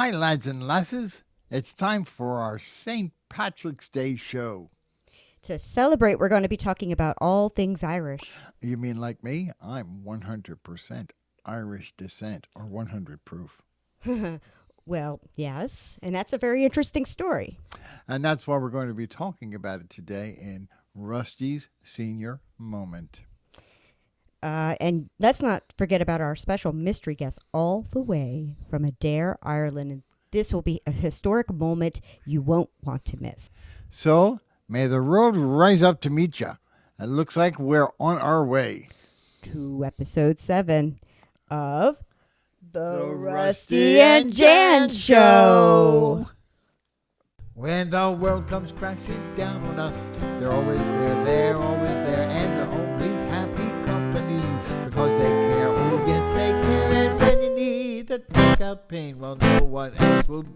Hi, lads and lasses. It's time for our St. Patrick's Day show. To celebrate, we're going to be talking about all things Irish. You mean like me? I'm 100% Irish descent or 100 proof. Well, yes, and that's a very interesting story. And that's why we're going to be talking about it today in Rusty's Senior Moment. And let's not forget about our special mystery guest all the way from Adare, Ireland. And this will be a historic moment you won't want to miss. So, may the road rise up to meet ya. It looks like we're on our way. To episode 7 of The Rusty and Jan Show. When the world comes crashing down on us, they're always there, and they're always happy company because they care. Oh, yes, they care. And when you need to take out pain, well, no one else will do.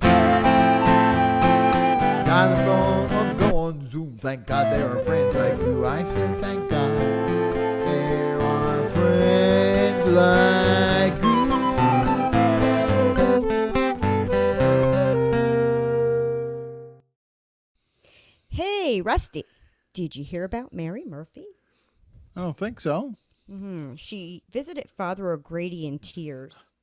Dial the phone or go on Zoom. Thank God there are friends like you. I said, thank God there are friends like you. Hey, Rusty, did you hear about Mary Murphy? I don't think so. She visited Father O'Grady in tears.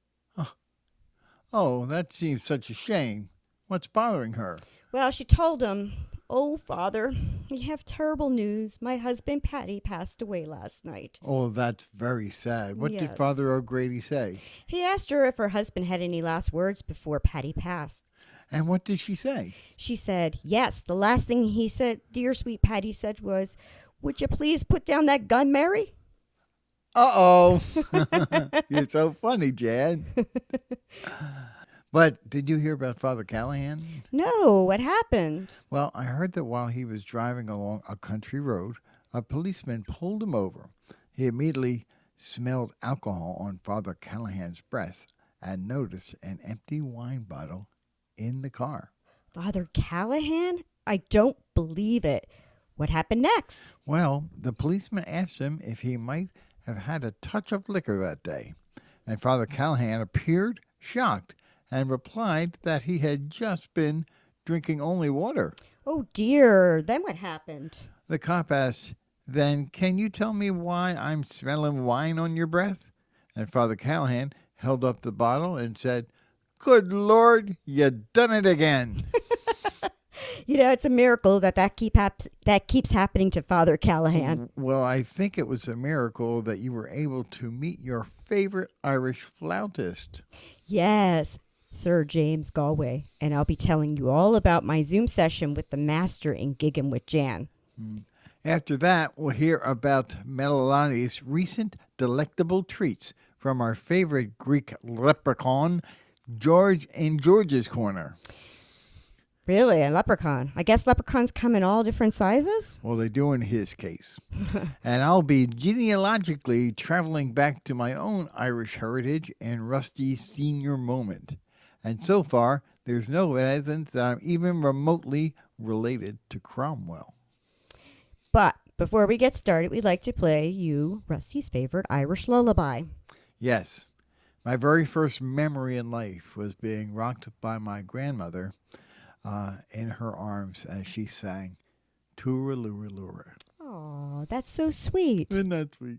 Oh, that seems such a shame. What's bothering her? Well, she told him, "Oh, Father, we have terrible news. My husband, Patty, passed away last night." Oh, that's very sad. What did Yes. Father O'Grady say? He asked her if her husband had any last words before Patty passed. And what did she say? She said, yes. The last thing he said, dear sweet Patty said was, "Would you please put down that gun, Mary?" Uh-oh. You're so funny, Jan. But did you hear about Father Callahan? No, what happened? Well, I heard that while he was driving along a country road, a policeman pulled him over. He immediately smelled alcohol on Father Callahan's breath and noticed an empty wine bottle in the car. Father Callahan? I don't believe it. What happened next? Well, the policeman asked him if he might have had a touch of liquor that day, and Father Callahan appeared shocked and replied that he had just been drinking only water. Oh dear, then what happened? The cop asked, "Then can you tell me why I'm smelling wine on your breath?" And Father Callahan held up the bottle and said, "Good Lord, you done it again." You know, it's a miracle that keeps happening to Father Callahan. Well, I think it was a miracle that you were able to meet your favorite Irish flautist. Yes, Sir James Galway. And I'll be telling you all about my Zoom session with the master in Gigging with Jan. After that, we'll hear about Melani's recent delectable treats from our favorite Greek leprechaun, George in George's Corner. Really, a leprechaun. I guess leprechauns come in all different sizes? Well, they do in his case. And I'll be genealogically traveling back to my own Irish heritage in Rusty's senior moment. And so far, there's no evidence that I'm even remotely related to Cromwell. But before we get started, we'd like to play you Rusty's favorite Irish lullaby. Yes, my very first memory in life was being rocked by my grandmother in her arms as she sang Tura Lura Lura. Oh, that's so sweet. Isn't that sweet?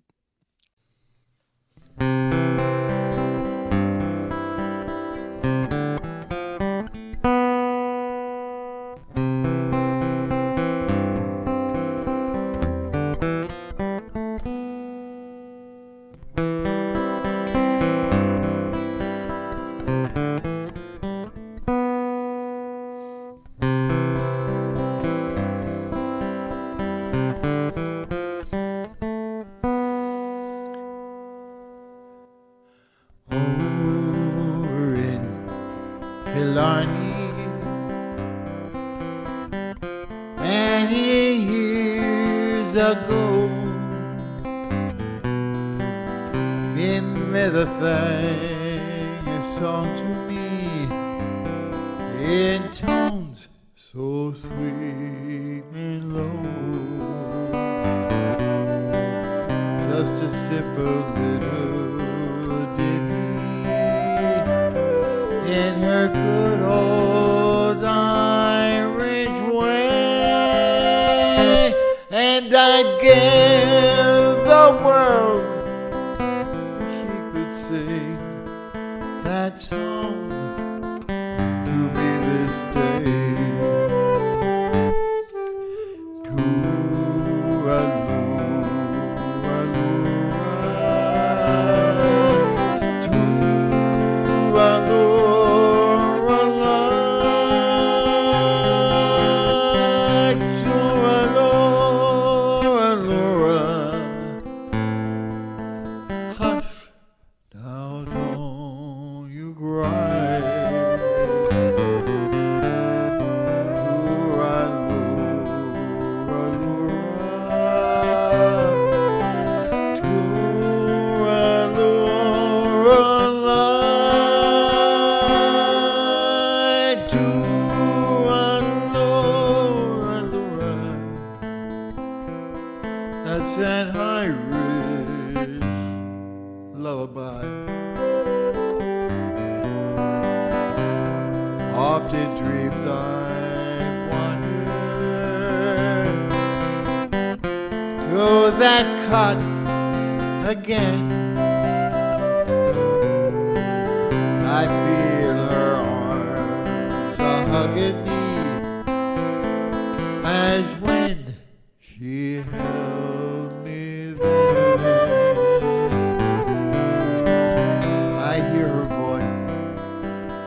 Over in Killarney, many years ago, me mother sang a song to me in tones so sweet and low, just a simple little ditty in her good old Irish way, and I'd give the world if she could sing that song to me this day. Hush, now don't you cry. That's an Irish lullaby. Often dreams I wander to that cot again. I feel her arms a-hugging me as when she held me then. I hear her voice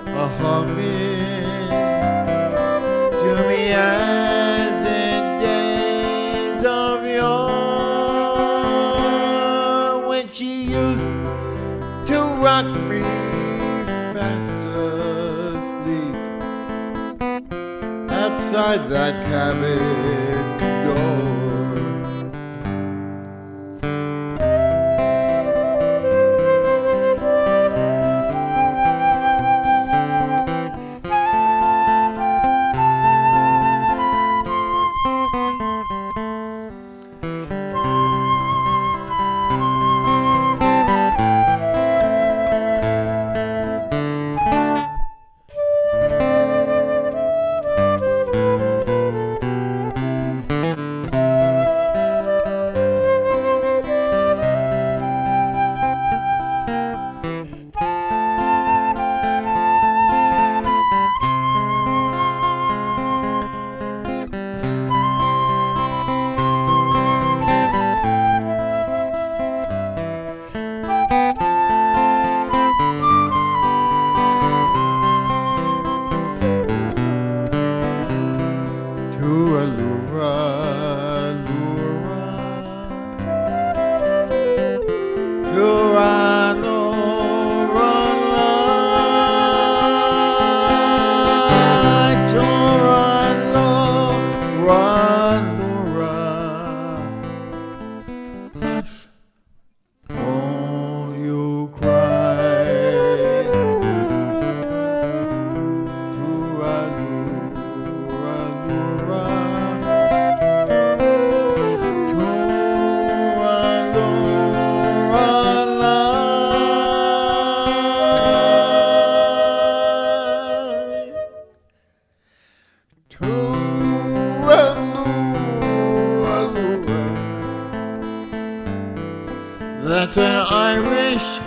a-humming to me as in days of yore, when she used to rock me fast asleep outside that cabin door. That's an Irish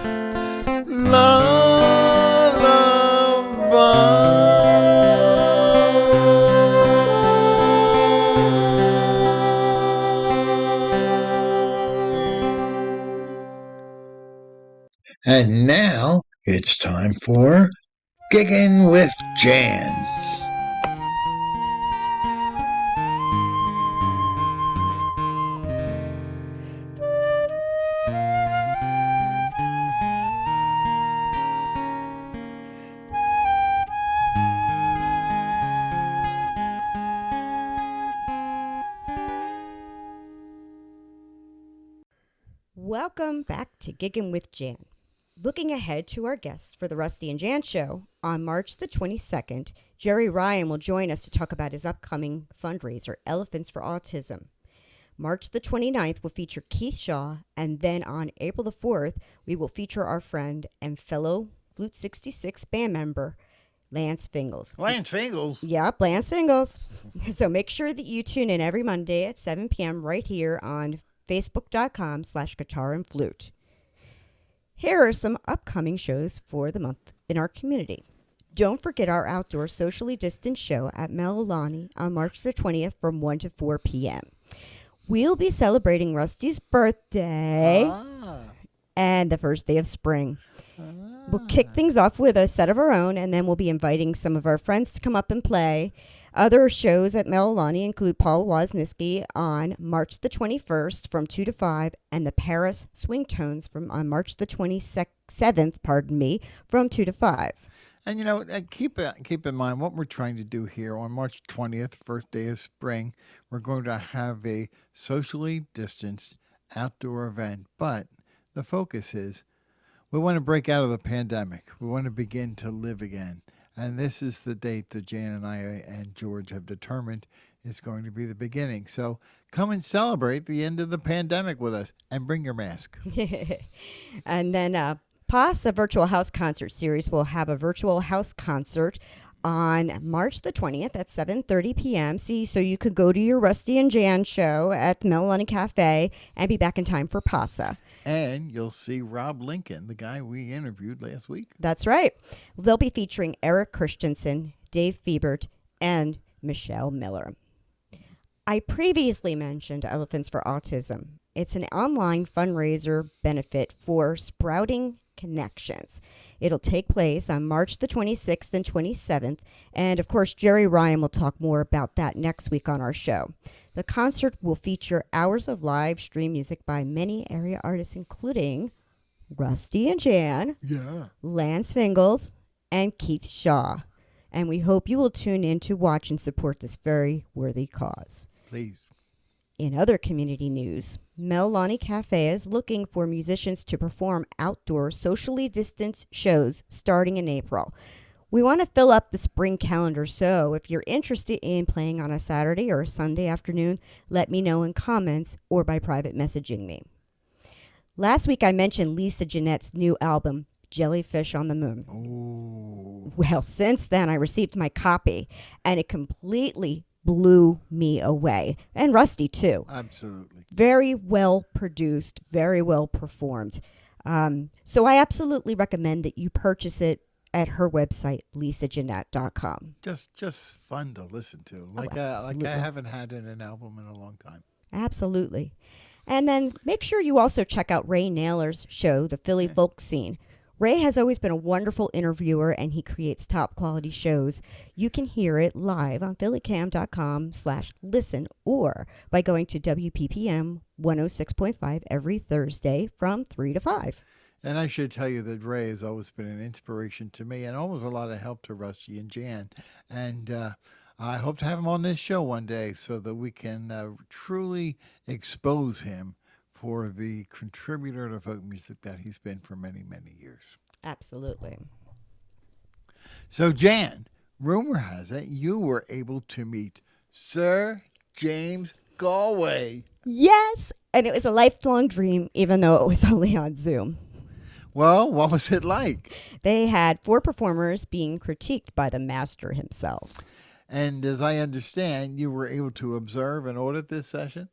And now it's time for Gigging with Jan. Welcome back to Giggin' with Jan. Looking ahead to our guests for the Rusty and Jan show, on March the 22nd, Jerry Ryan will join us to talk about his upcoming fundraiser, Elephants for Autism. March the 29th will feature Keith Shaw, and then on April the 4th, we will feature our friend and fellow Flute 66 band member, Lance Fingles. Lance Fingles. Yep, Lance Fingles. So make sure that you tune in every Monday at 7 p.m. right here on facebook.com/guitar and flute. Here are some upcoming shows for the month in our community. Don't forget our outdoor socially distanced show at Melalani on March the 20th from 1 to 4 p.m. We'll be celebrating Rusty's birthday and the first day of spring. We'll kick things off with a set of our own, and then we'll be inviting some of our friends to come up and play. Other shows at Melalani include Paul Wozniacki on March the 21st from 2 to 5, and the Paris Swing Tones on March the 27th, from 2 to 5. And, keep in mind what we're trying to do here on March 20th, first day of spring. We're going to have a socially distanced outdoor event, but the focus is we want to break out of the pandemic. We want to begin to live again. And this is the date that Jan and I and George have determined is going to be the beginning. So come and celebrate the end of the pandemic with us and bring your mask. And then PAS, a virtual house concert series, will have a virtual house concert on March the 20th at 7:30 p.m. So you could go to your Rusty and Jan show at the Melalani Cafe and be back in time for PASA. And you'll see Rob Lincoln, the guy we interviewed last week. That's right. They'll be featuring Eric Christensen, Dave Fiebert, and Michelle Miller. I previously mentioned Elephants for Autism. It's an online fundraiser benefit for Sprouting Connections. It'll take place on March the 26th and 27th, and of course, Jerry Ryan will talk more about that next week on our show. The concert will feature hours of live stream music by many area artists, including Rusty and Jan, Lance Fingles, and Keith Shaw. And we hope you will tune in to watch and support this very worthy cause. Please. In other community news, Melalani Cafe is looking for musicians to perform outdoor socially distanced shows starting in April. We want to fill up the spring calendar, so if you're interested in playing on a Saturday or a Sunday afternoon, let me know in comments or by private messaging me. Last week I mentioned Lisa Jeanette's new album, Jellyfish on the Moon. Oh. Well, since then I received my copy, and it completely blew me away. And Rusty, too. Absolutely. Very well produced, very well performed. So I absolutely recommend that you purchase it at her website, lisajeanette.com. Just fun to listen to. Like I haven't had an album in a long time. Absolutely. And then make sure you also check out Ray Naylor's show, The Philly Folk Scene. Ray has always been a wonderful interviewer, and he creates top quality shows. You can hear it live on phillycam.com/listen or by going to WPPM 106.5 every Thursday from 3 to 5. And I should tell you that Ray has always been an inspiration to me and always a lot of help to Rusty and Jan. And I hope to have him on this show one day so that we can truly expose him for the contributor to folk music that he's been for many, many years. Absolutely. So, Jan, rumor has it you were able to meet Sir James Galway. Yes, and it was a lifelong dream, even though it was only on Zoom. Well, what was it like? They had 4 performers being critiqued by the master himself. And as I understand, you were able to observe and audit this session?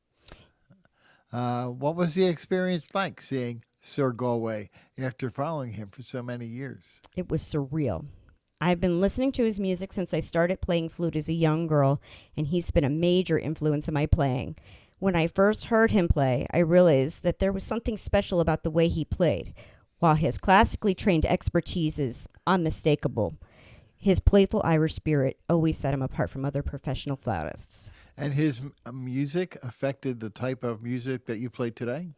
What was the experience like seeing Sir Galway after following him for so many years? It was surreal. I've been listening to his music since I started playing flute as a young girl, and he's been a major influence in my playing. When I first heard him play, I realized that there was something special about the way he played. While his classically trained expertise is unmistakable, his playful Irish spirit always set him apart from other professional flautists. And his music affected the type of music that you play today?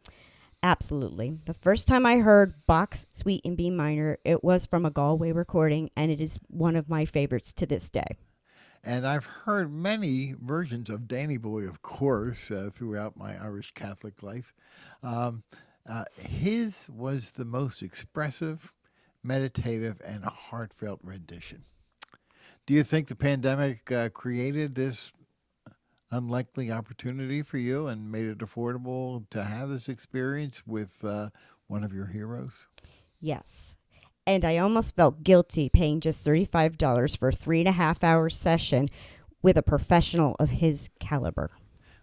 Absolutely. The first time I heard Bach's Suite in B minor, it was from a Galway recording, and it is one of my favorites to this day. And I've heard many versions of Danny Boy, of course, throughout my Irish Catholic life. His was the most expressive, meditative, and heartfelt rendition. Do you think the pandemic created this unlikely opportunity for you and made it affordable to have this experience with one of your heroes? Yes. And I almost felt guilty paying just $35 for a 3.5 hour session with a professional of his caliber.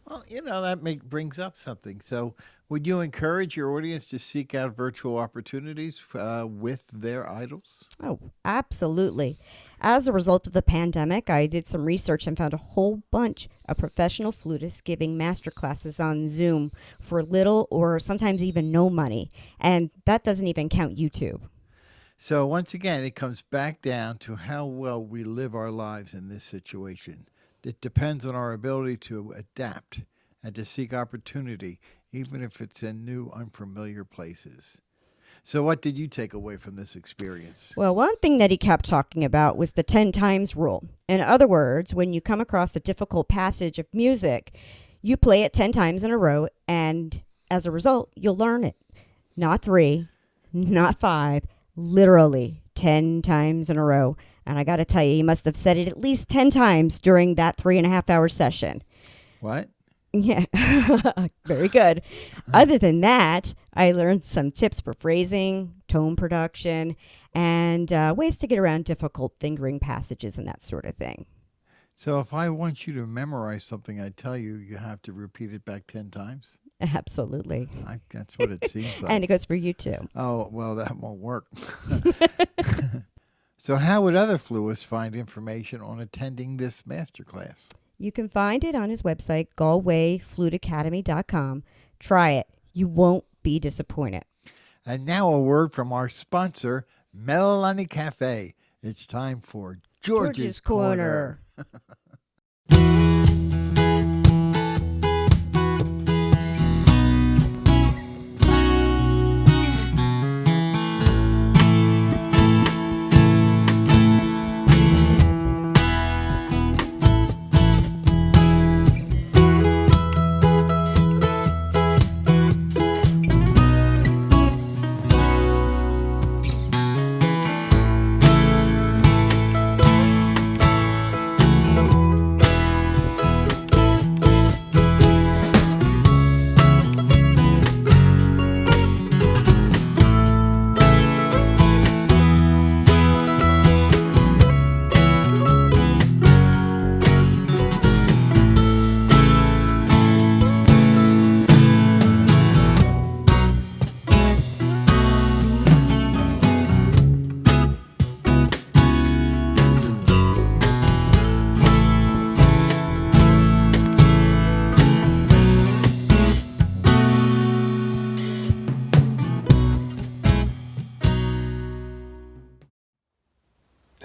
Well, that brings up something. So, would you encourage your audience to seek out virtual opportunities with their idols? Oh, absolutely. As a result of the pandemic, I did some research and found a whole bunch of professional flutists giving master classes on Zoom for little or sometimes even no money. And that doesn't even count YouTube. So, once again, it comes back down to how well we live our lives in this situation. It depends on our ability to adapt and to seek opportunity, even if it's in new, unfamiliar places. So, what did you take away from this experience? Well, one thing that he kept talking about was the 10 times rule. In other words, when you come across a difficult passage of music, you play it 10 times in a row, and as a result, you'll learn it. Not three, not five, literally 10 times in a row. And I got to tell you, he must have said it at least 10 times during that 3.5 hour session. What? Yeah, very good. Other than that, I learned some tips for phrasing, tone production, and ways to get around difficult fingering passages and that sort of thing. So, if I want you to memorize something I tell you, you have to repeat it back 10 times? Absolutely. That's what it seems like. And it goes for you too. Oh, well, that won't work. So, how would other fluists find information on attending this masterclass? You can find it on his website, galwayfluteacademy.com. Try it. You won't be disappointed. And now a word from our sponsor, Melanie Cafe. It's time for George's Corner.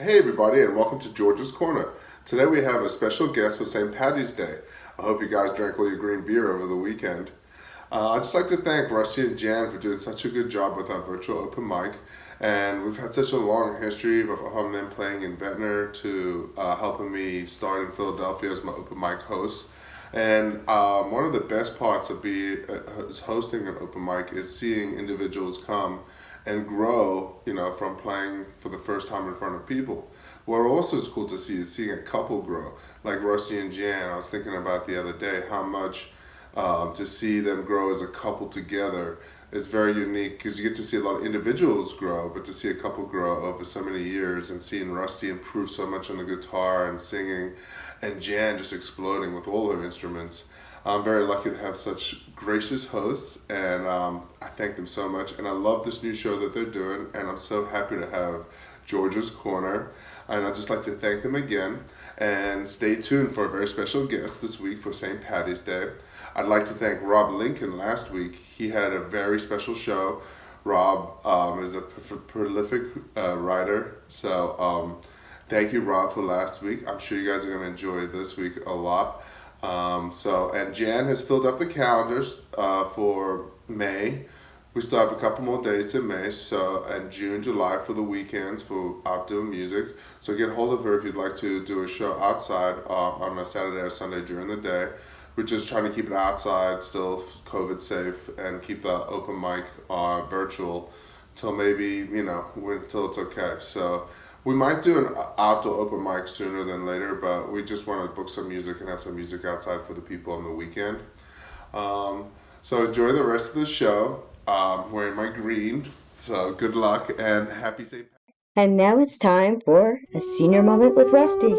Hey everybody, and welcome to George's Corner. Today we have a special guest for St. Patty's Day. I hope you guys drank all your green beer over the weekend. I'd just like to thank Rusty and Jan for doing such a good job with our virtual open mic. And we've had such a long history from them playing in Ventnor to helping me start in Philadelphia as my open mic host. And one of the best parts of hosting an open mic is seeing individuals come and grow, from playing for the first time in front of people. What also is cool to see is seeing a couple grow, like Rusty and Jan. I was thinking about the other day how much to see them grow as a couple together is very unique because you get to see a lot of individuals grow, but to see a couple grow over so many years and seeing Rusty improve so much on the guitar and singing, and Jan just exploding with all her instruments. I'm very lucky to have such gracious hosts, and I thank them so much. And I love this new show that they're doing, and I'm so happy to have George's Corner. And I'd just like to thank them again. And stay tuned for a very special guest this week for St. Patty's Day. I'd like to thank Rob Lincoln last week. He had a very special show. Rob is a prolific writer, so thank you, Rob, for last week. I'm sure you guys are going to enjoy this week a lot. And Jan has filled up the calendars for May. We still have a couple more dates in May, and June, July for the weekends for outdoor music. So get hold of her if you'd like to do a show outside on a Saturday or Sunday during the day. We're just trying to keep it outside, still COVID safe, and keep the open mic virtual till maybe, until it's okay. So we might do an outdoor open mic sooner than later, but we just want to book some music and have some music outside for the people on the weekend. So enjoy the rest of the show. I'm wearing my green, so good luck and happy St. And now it's time for a senior moment with Rusty.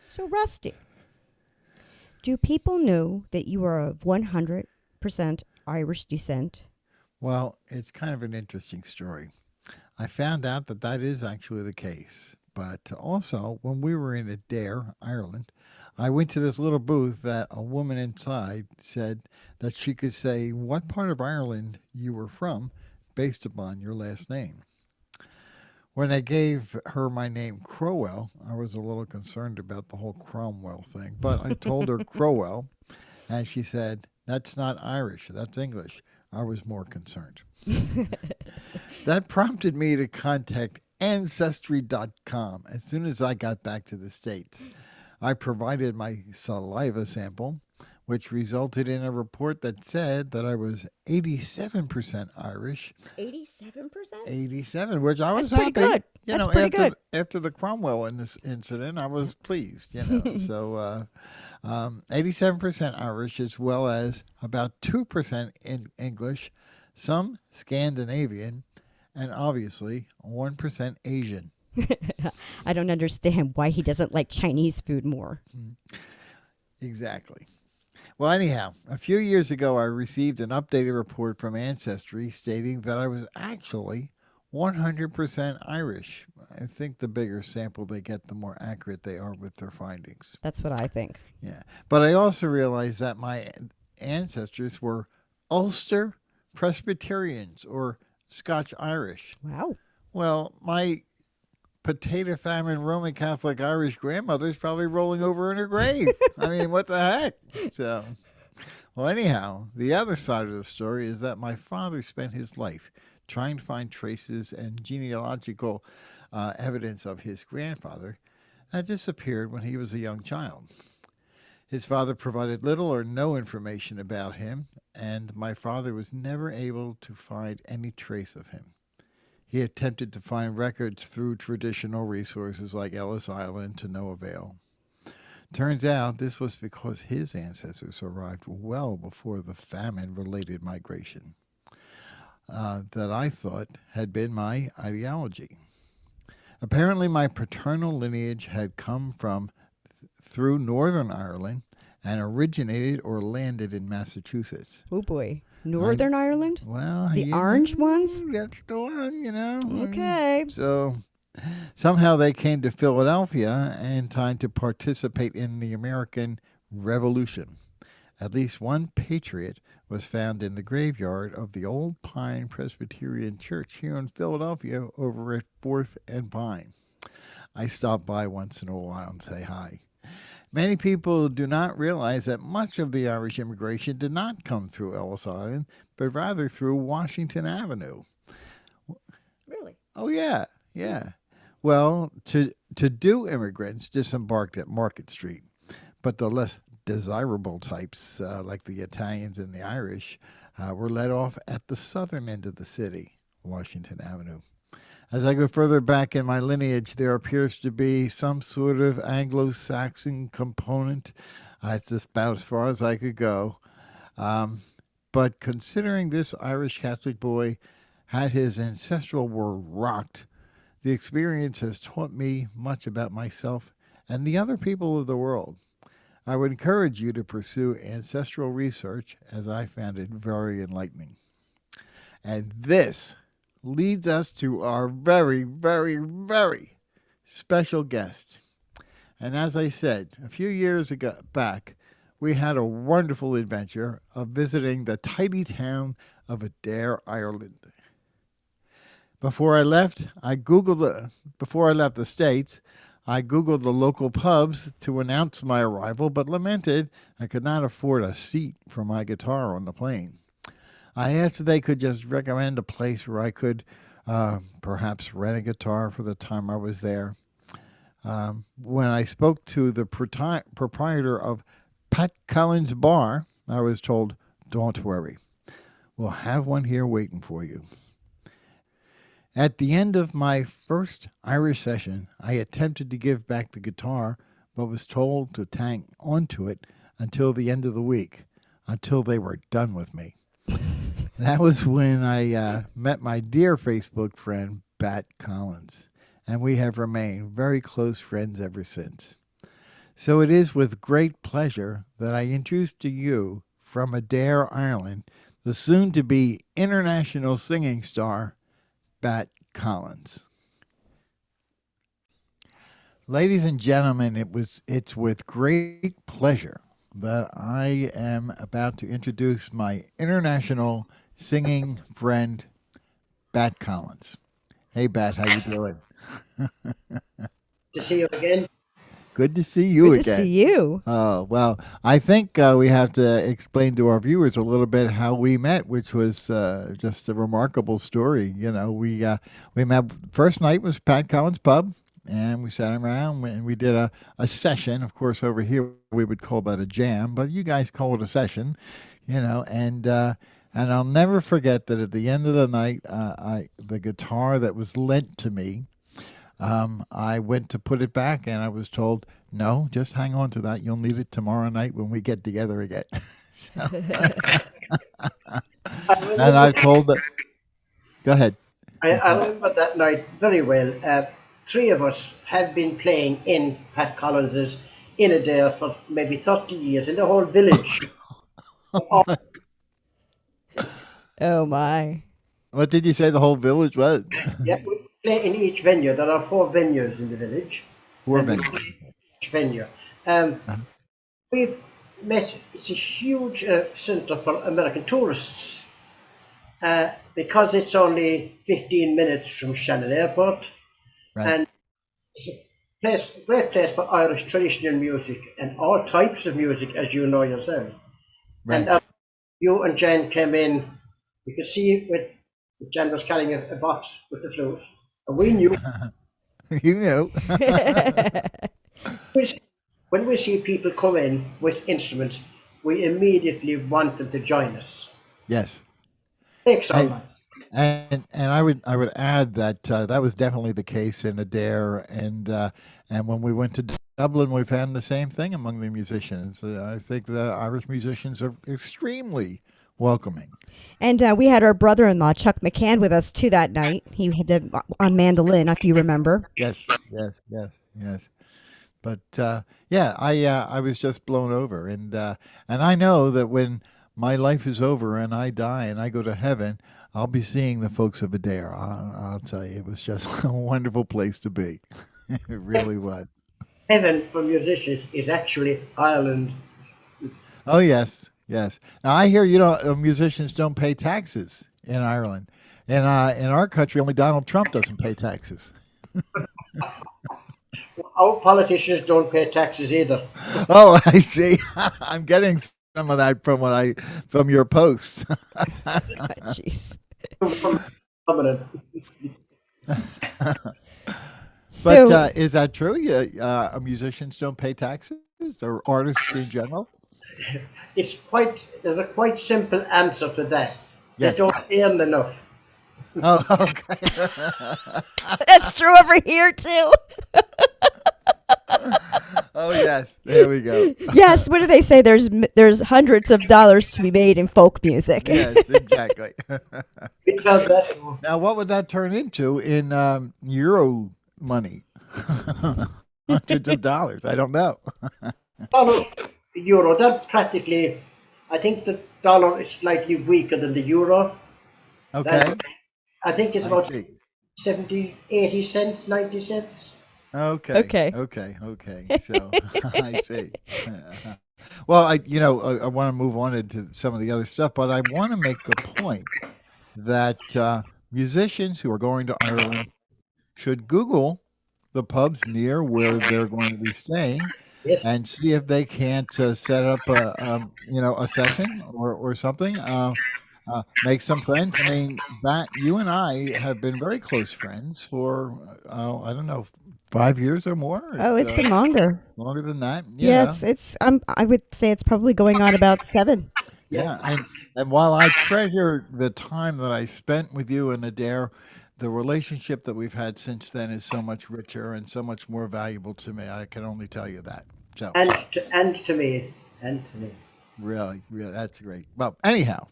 So, Rusty, do people know that you are of 100% Irish descent? Well, it's kind of an interesting story. I found out that that is actually the case. But also, when we were in Adare, Ireland, I went to this little booth that a woman inside said that she could say what part of Ireland you were from based upon your last name. When I gave her my name, Crowell, I was a little concerned about the whole Cromwell thing, but I told her Crowell, and she said, "That's not Irish, that's English." I was more concerned. That prompted me to contact Ancestry.com as soon as I got back to the States. I provided my saliva sample, which resulted in a report that said that I was 87% Irish. 87%? 87, which I was That's pretty happy. good. You That's know, pretty good. after the Cromwell incident, I was pleased. You know, so 87% Irish, as well as about 2% in English, some Scandinavian, and obviously 1% Asian. I don't understand why he doesn't like Chinese food more. Exactly. Well, anyhow, a few years ago, I received an updated report from Ancestry stating that I was actually 100% Irish. I think the bigger sample they get, the more accurate they are with their findings. That's what I think. Yeah. But I also realized that my ancestors were Ulster Presbyterians or Scotch Irish. Wow. Well, my potato famine Roman Catholic Irish grandmother's probably rolling over in her grave. I mean, what the heck? So, well, anyhow, the other side of the story is that my father spent his life trying to find traces and genealogical evidence of his grandfather that disappeared when he was a young child. His father provided little or no information about him, and my father was never able to find any trace of him. He attempted to find records through traditional resources like Ellis Island to no avail. Turns out this was because his ancestors arrived well before the famine related migration that I thought had been my ideology. Apparently, my paternal lineage had come from through Northern Ireland and originated or landed in Massachusetts. Oh boy. Northern Ireland? Well, The orange ones? That's the one, you know. Okay. So somehow they came to Philadelphia in time to participate in the American Revolution. At least one patriot was found in the graveyard of the Old Pine Presbyterian Church here in Philadelphia over at 4th and Pine. I stop by once in a while and say hi. Many people do not realize that much of the Irish immigration did not come through Ellis Island, but rather through Washington Avenue. Really? Oh, yeah, yeah. Well, to do immigrants disembarked at Market Street, but the less desirable types, like the Italians and the Irish, were let off at the southern end of the city, Washington Avenue. As I go further back in my lineage, there appears to be some sort of Anglo-Saxon component. It's just about as far as I could go. But considering this Irish Catholic boy had his ancestral world rocked, the experience has taught me much about myself and the other people of the world. I would encourage you to pursue ancestral research, as I found it very enlightening. And this leads us to our very, very, very special guest. And as I said, a few years back, we had a wonderful adventure of visiting the tiny town of Adare, Ireland. Before I left the States, I Googled the local pubs to announce my arrival, but lamented I could not afford a seat for my guitar on the plane. I asked if they could just recommend a place where I could perhaps rent a guitar for the time I was there. When I spoke to the proprietor of Pat Collins Bar, I was told, "Don't worry, we'll have one here waiting for you." At the end of my first Irish session, I attempted to give back the guitar, but was told to hang onto it until the end of the week, until they were done with me. That was when I met my dear Facebook friend, Pat Collins, and we have remained very close friends ever since. So it is with great pleasure that I introduce to you from Adare, Ireland, the soon to be international singing star, Pat Collins. Ladies and gentlemen, it's with great pleasure that I am about to introduce my international singing friend, Bat Collins. Hey, Bat, how you doing? To see you again. Good to see you Good to see again. you. Oh, well, I think we have to explain to our viewers a little bit how we met, which was just a remarkable story. We met. First night was Pat Collins Pub, and we sat around and we did a session. Of course, over here we would call that a jam, but you guys call it a session, and I'll never forget that at the end of the night, the guitar that was lent to me, I went to put it back and I was told, no, just hang on to that. You'll need it tomorrow night when we get together again. So, I and remember, I told the, go ahead. I remember that night very well. Three of us have been playing in Pat Collins's in a day for maybe 30 years in the whole village. Oh, Oh my. What did you say the whole village was? yeah, we play in each venue. There are four venues in the village, Four and we venues. play in each venue. Um, Uh-huh. we've met, it's a huge centre for American tourists because it's only 15 minutes from Shannon Airport. Right, And it's a great place for Irish traditional music and all types of music, as you know yourself. And right. you and Jen came in. You could see with Jen was carrying a box with the flute, and we knew You know. we see- when we see people come in with instruments, we immediately want them to join us. Yes. Takes our And life. and I would add that that was definitely the case in Adair, and when we went to Dublin, we found the same thing among the musicians. I think the Irish musicians are extremely welcoming. And we had our brother-in-law Chuck McCann with us too that night. He had on mandolin, if you remember. Yes, yes, yes, yes. But yeah, I was just blown over, and I know that when my life is over and I die and I go to heaven, I'll be seeing the folks of Adair. I'll tell you, it was just a wonderful place to be. It really was. Heaven for musicians is actually Ireland. Oh yes, yes. Now I hear musicians don't pay taxes in Ireland, and in our country, only Donald Trump doesn't pay taxes. Our politicians don't pay taxes either. Oh, I see. I'm getting some of that from your posts. Jeez. From prominent. But So is that true? Musicians don't pay taxes, or artists in general? There's a quite simple answer to that. They Yes. don't earn enough. Oh, okay. that's true over here too. Oh, yes. There we go. Yes, what do they say? There's hundreds of dollars to be made in folk music. Yes, exactly. Because that Now, what would that turn into in euro money? Hundreds of dollars. I don't know. dollar euro, that practically, I think the dollar is slightly weaker than the euro. Okay. That I think it's I about see. 70, 80 cents, 90 cents. Okay. Okay. Okay. Okay. So I see. Well, I want to move on into some of the other stuff, but I want to make the point that musicians who are going to Ireland should Google the pubs near where they're going to be staying Yes, and see if they can't set up a session or something. make some friends. I mean, Bat, you and I have been very close friends for I don't know, 5 years or more. Oh, it's been longer. Longer than that. Yeah, Yeah, I would say it's probably going on about 7. Yeah. yeah. And while I treasure the time that I spent with you and Adair, the relationship that we've had since then is so much richer and so much more valuable to me. I can only tell you that. So And to me, and to me. really, really, that's great. Well, anyhow,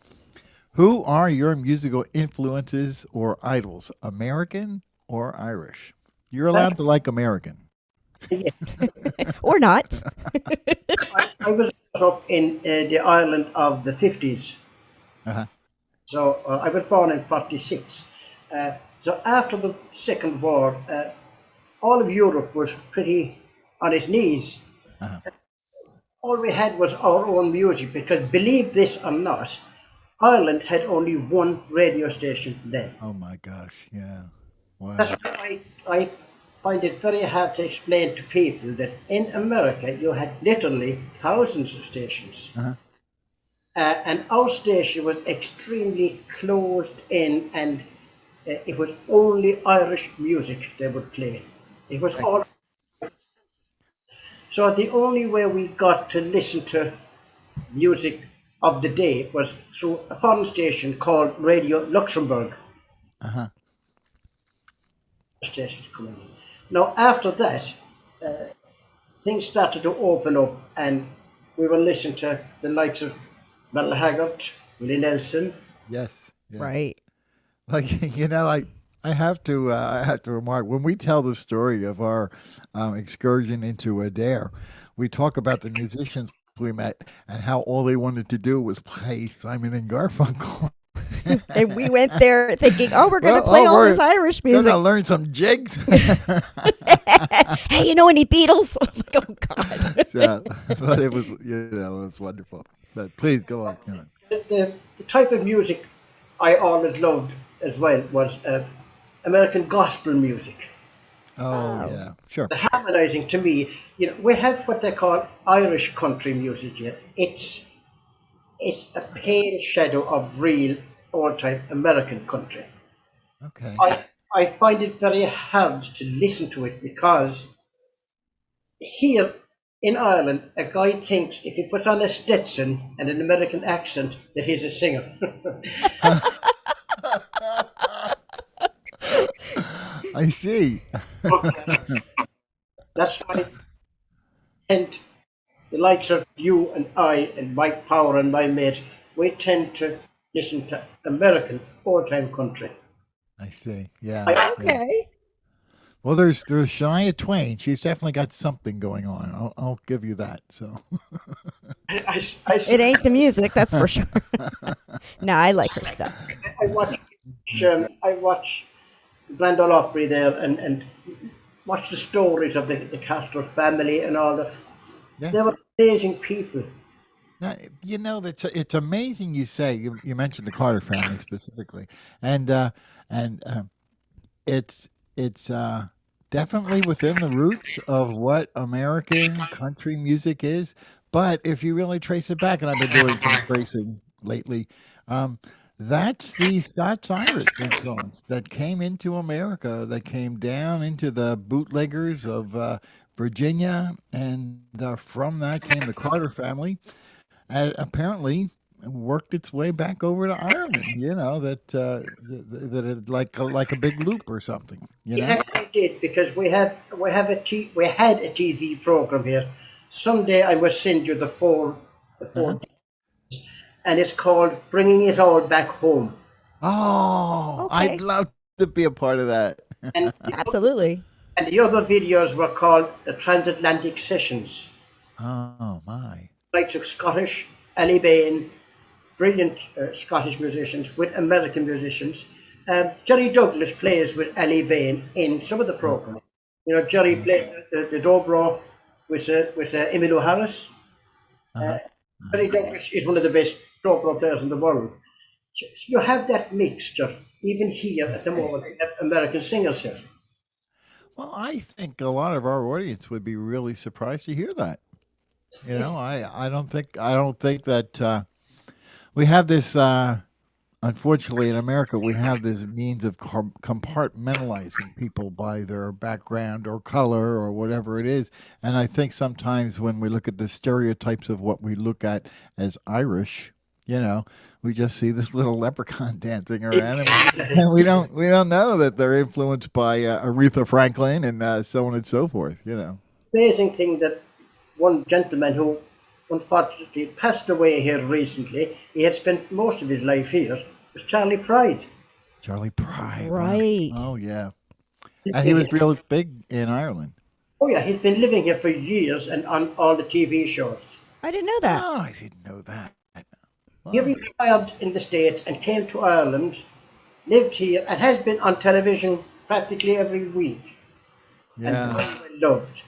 who are your musical influences or idols, American or Irish? You're That, allowed to like American. yeah, Or not. I was brought up in the Ireland of the 50s. Uh-huh. So I was born in 46. So after the Second War, all of Europe was pretty on its knees. Uh-huh. All we had was our own music because, believe this or not, Ireland had only one radio station then. Oh my gosh, yeah. That's Wow. why I find it very hard to explain to people that in America you had literally thousands of stations. Uh-huh. And our station was extremely closed in, and it was only Irish music they would play. It was Right. all. So the only way we got to listen to music of the day was through a foreign station called Radio Luxembourg. Uh-huh. Stations coming in. Now after that, things started to open up, and we were listening to the likes of Merle Haggard, Willie Nelson. Yes. Yeah. Right. Like I have to remark when we tell the story of our excursion into Adair, we talk about the musicians we met and how all they wanted to do was play Simon and Garfunkel. And we went there thinking, "Oh, we're going to Well, play oh, all this we're Irish gonna music." learn some jigs. Hey, you know any Beatles? I'm like, oh God. So, but it was it was wonderful. But please go on. Go on. The type of music I always loved as well was American gospel music. Oh Oh. yeah, sure. The harmonizing to me, we have what they call Irish country music here. It's a pale shadow of real old time American country. Okay. I I find it very hard to listen to it because here in Ireland, a guy thinks if he puts on a Stetson and an American accent that he's a singer. I see. That's why tend the likes of you and I and Mike Power and my mates, we tend to listen to American old time country. I see. Yeah, I, yeah. Okay. Well, there's Shania Twain. She's definitely got something going on. I'll give you that. So, It ain't the music, that's for sure. No, I like her stuff. I watch I watch Grand Ole Opry there and watch the stories of the Carter family and all that. yeah. They were amazing people. Now, that's it's amazing. You say you mentioned the Carter family specifically, and it's definitely within the roots of what American country music is. But if you really trace it back, and I've been doing some tracing lately, um, that's the Scots Irish influence that came into America, that came down into the bootleggers of Virginia, and from that came the Carter family, and apparently worked its way back over to Ireland. That it like a big loop or something. You It know. actually did because we had a TV program here. Someday I must send you the Uh-huh. four, and it's called Bringing It All Back Home. Oh, I'd Okay. love to be a part of that. And Absolutely. and the other videos were called the Transatlantic Sessions. Oh my. Like to Scottish, Ali Bain, brilliant Scottish musicians with American musicians. Jerry Douglas plays with Ali Bain in some of the programs. Jerry played the dobro with Emmylou Harris. Uh-huh. Jerry Douglas is one of the best dobro players in the world. You have that mixture, even here I at the see. moment. We have American singers here. Well, I think a lot of our audience would be really surprised to hear that. It's, I don't think that we have this. Unfortunately, in America, we have this means of compartmentalizing people by their background or color or whatever it is. And I think sometimes when we look at the stereotypes of what we look at as Irish, we just see this little leprechaun dancing around, and we don't know that they're influenced by Aretha Franklin and so on and so forth. Amazing thing that one gentleman who unfortunately passed away here recently, he had spent most of his life here, was Charlie Pride. Charlie Pride, wow. Right. Oh yeah, and he was real big in Ireland. Oh yeah, he's been living here for years and on all the TV shows. I didn't know that. Oh, I didn't know that. He Wow. retired in the States and came to Ireland, lived here, and has been on television practically every week and Yeah. very well loved.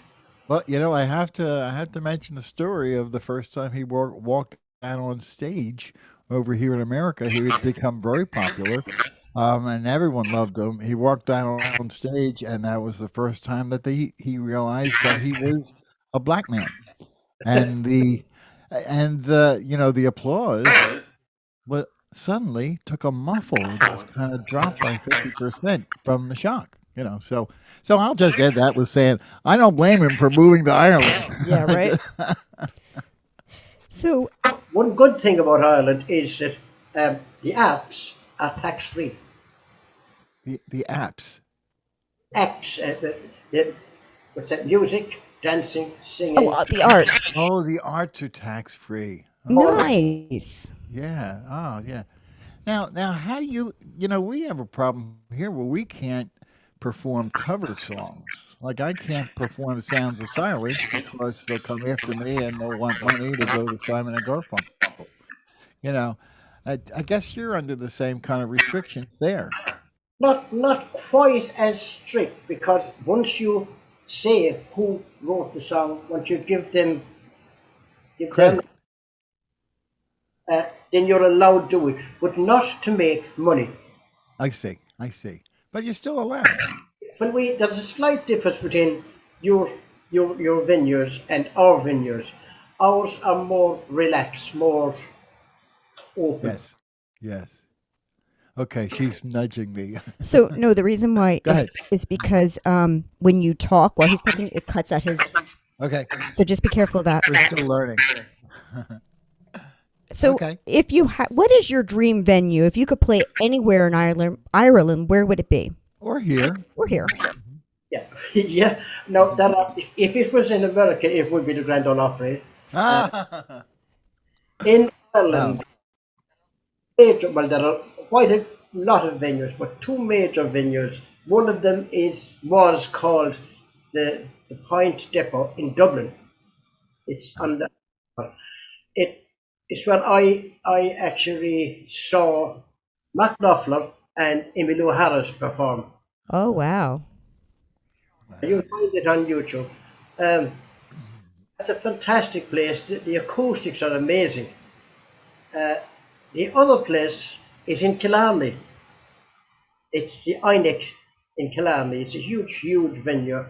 Well, I have to mention the story of the first time he walked out on stage over here in America. He had become very popular, and everyone loved him. He walked out on stage, and that was the first time that he realized that he was a black man, and the applause but suddenly took a muffle. It just kind of dropped by 50% from the shock. So I'll just end that with saying I don't blame him for moving to Ireland. Yeah, right. So, One good thing about Ireland is that the arts are tax free. the apps. Acts, what's that? Music, dancing, oh, singing. the arts. Oh, the arts are tax free. Nice. Yeah. Oh, yeah. Now, how do we have a problem here where we can't perform cover songs. Like I can't perform Sounds of Silence because they'll come after me and they'll want money to go to Simon and Garfunkel. You know, I guess you're under the same kind of restrictions there. Not quite as strict because once you say who wrote the song, once you give them, Credit. then you're allowed to do it, but not to make money. I see. I see. But you're still allowed. Well, there's a slight difference between your your venues and our venues. Ours are more relaxed, more open. Yes. Yes. Okay, she's nudging me. So no, the reason why Go is ahead. is because when you talk while he's talking, it cuts out his. Okay, So just be careful of that. we're still learning. So Okay. if you what is your dream venue? If you could play anywhere in Ireland, where would it be? Or here. We're here. Yeah, yeah. No, if it was in America, it would be the Grand Ole Opry. Ah. In Wow. Ireland, well, there are quite a lot of venues, but two major venues. One of them was called the Point Depot in Dublin. It's on the it is where I actually saw Matt Knopfler and Emmylou Harris perform. Oh wow. You'll find it on YouTube. Um, it's a fantastic place. The acoustics are amazing. Uh, the other place is in Killarney. It's the INEC in Killarney. It's a huge, huge venue.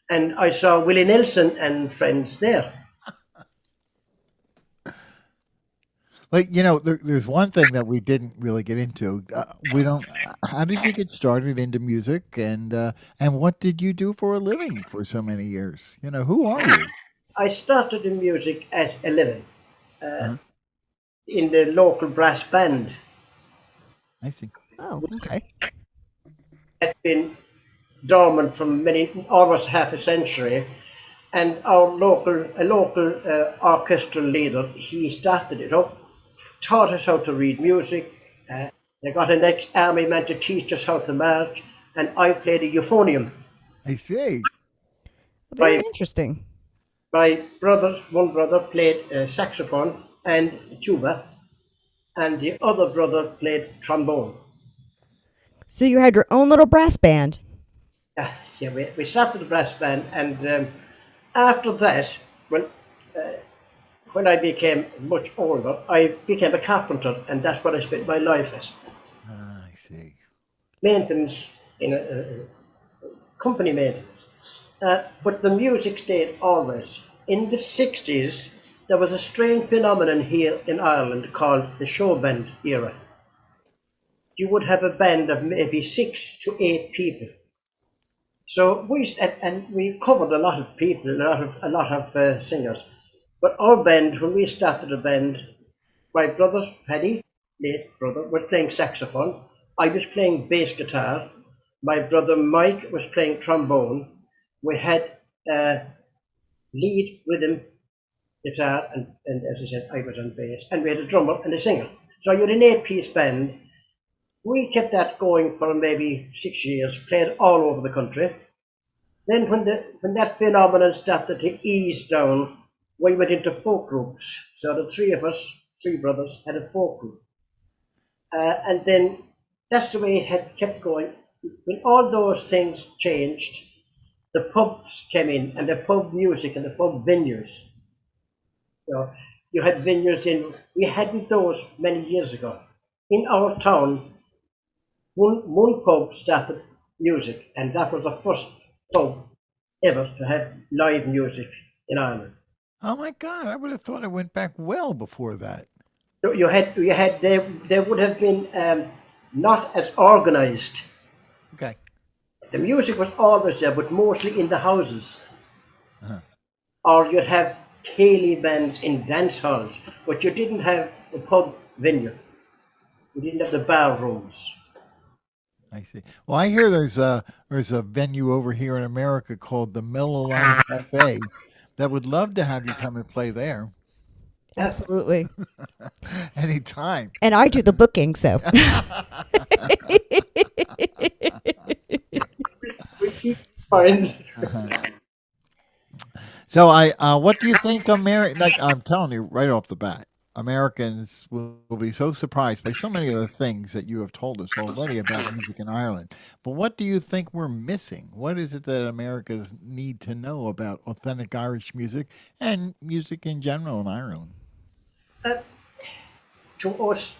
And I saw Willie Nelson and friends there. But there's one thing that we didn't really get into. We don't. How did you get started into music, and what did you do for a living for so many years? Who are you? I started in music at 11 Uh-huh. in the local brass band. I see. Oh, okay. Had been dormant for almost half a century. And a local orchestral leader, he started it up, taught us how to read music. They got an ex-army man to teach us how to march, and I played a euphonium. I see. Very My interesting. one brother played saxophone and tuba, and the other brother played trombone. So you had your own little brass band. Yeah, we started the brass band, and after that, well, uh, when I became much older, I became a carpenter, and that's what I spent my life as. I see. Maintenance, in a company maintenance. But the music stayed always. In the 60s, there was a strange phenomenon here in Ireland called the show band era. you would have a band of maybe 6 to 8 people. So we covered a lot of people, a lot of singers. But our band, when we started the band, my brother Paddy, late brother, was playing saxophone. I was playing bass guitar. My brother Mike was playing trombone. We had lead rhythm guitar, and as I said, I was on bass, and we had a drummer and a singer. So you had an 8 piece band. We kept that going for maybe 6 years, played all over the country. Then when that phenomenon started to ease down, we went into folk groups. So the three of us, 3 brothers, had a folk group. And then that's the way it had kept going. When all those things changed, the pubs came in, and the pub music and the pub venues. So you had venues in, we hadn't those many years ago. In our town, one pub started music, and that was the first pub ever to have live music in Ireland. Oh my God! I would have thought it went back well before that. So they would have been not as organised. Okay. The music was always there, but mostly in the houses. Uh-huh. Or you'd have Cayley bands in dance halls, but you didn't have the pub venue. You didn't have the bar rooms. I see. Well, I hear there's a venue over here in America called the Meloline Cafe that would love to have you come and play there Absolutely. anytime. And I do the booking, so. We keep find. So what do you think like I'm telling you right off the bat, Americans will be so surprised by so many of the things that you have told us already about music in Ireland. But what do you think we're missing? What is it that Americans need to know about authentic Irish music and music in general in Ireland? Uh, to us,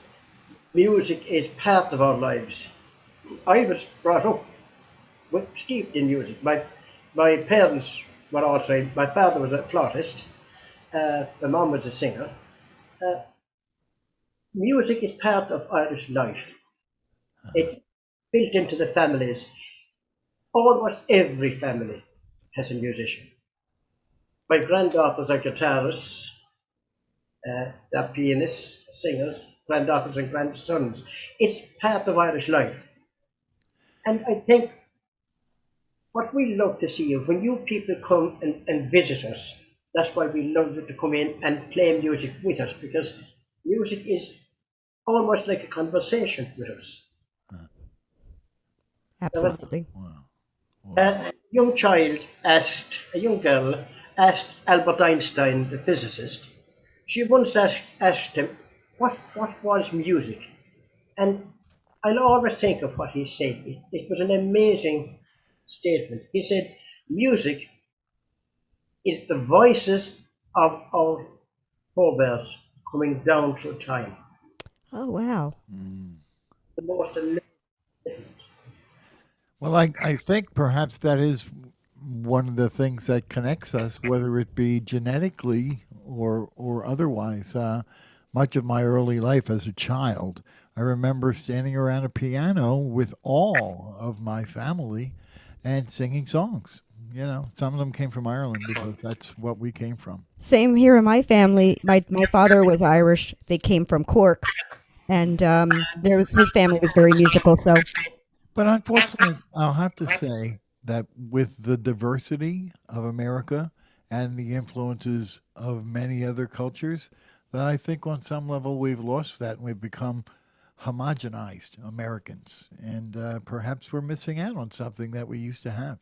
music is part of our lives. I was brought up steeped in music. My parents were also. My father was a flautist. My mum was a singer. Uh, Music is part of Irish life. It's built into the families. Almost every family has a musician. My granddaughters are guitarists, they're pianists, singers, granddaughters and grandsons. It's part of Irish life. And I think what we love to see is when you people come and visit us, that's why we love you to come in and play music with us, because music is almost like a conversation with us. Absolutely. Wow. A young girl asked Albert Einstein, the physicist. She once asked him, what was music? And I'll always think of what he said. It was an amazing statement. He said, music is the voices of our forebears coming down through time. Oh, wow. The most amazing. Well, I think perhaps that is one of the things that connects us, whether it be genetically or otherwise. Much of my early life as a child, I remember standing around a piano with all of my family and singing songs. You know, some of them came from Ireland because that's what we came from. Same here in my family. My father was Irish. They came from Cork, and his family was very musical. So But unfortunately, I'll have to say that with the diversity of America and the influences of many other cultures, that I think on some level we've lost that and we've become homogenized Americans. And perhaps we're missing out on something that we used to have.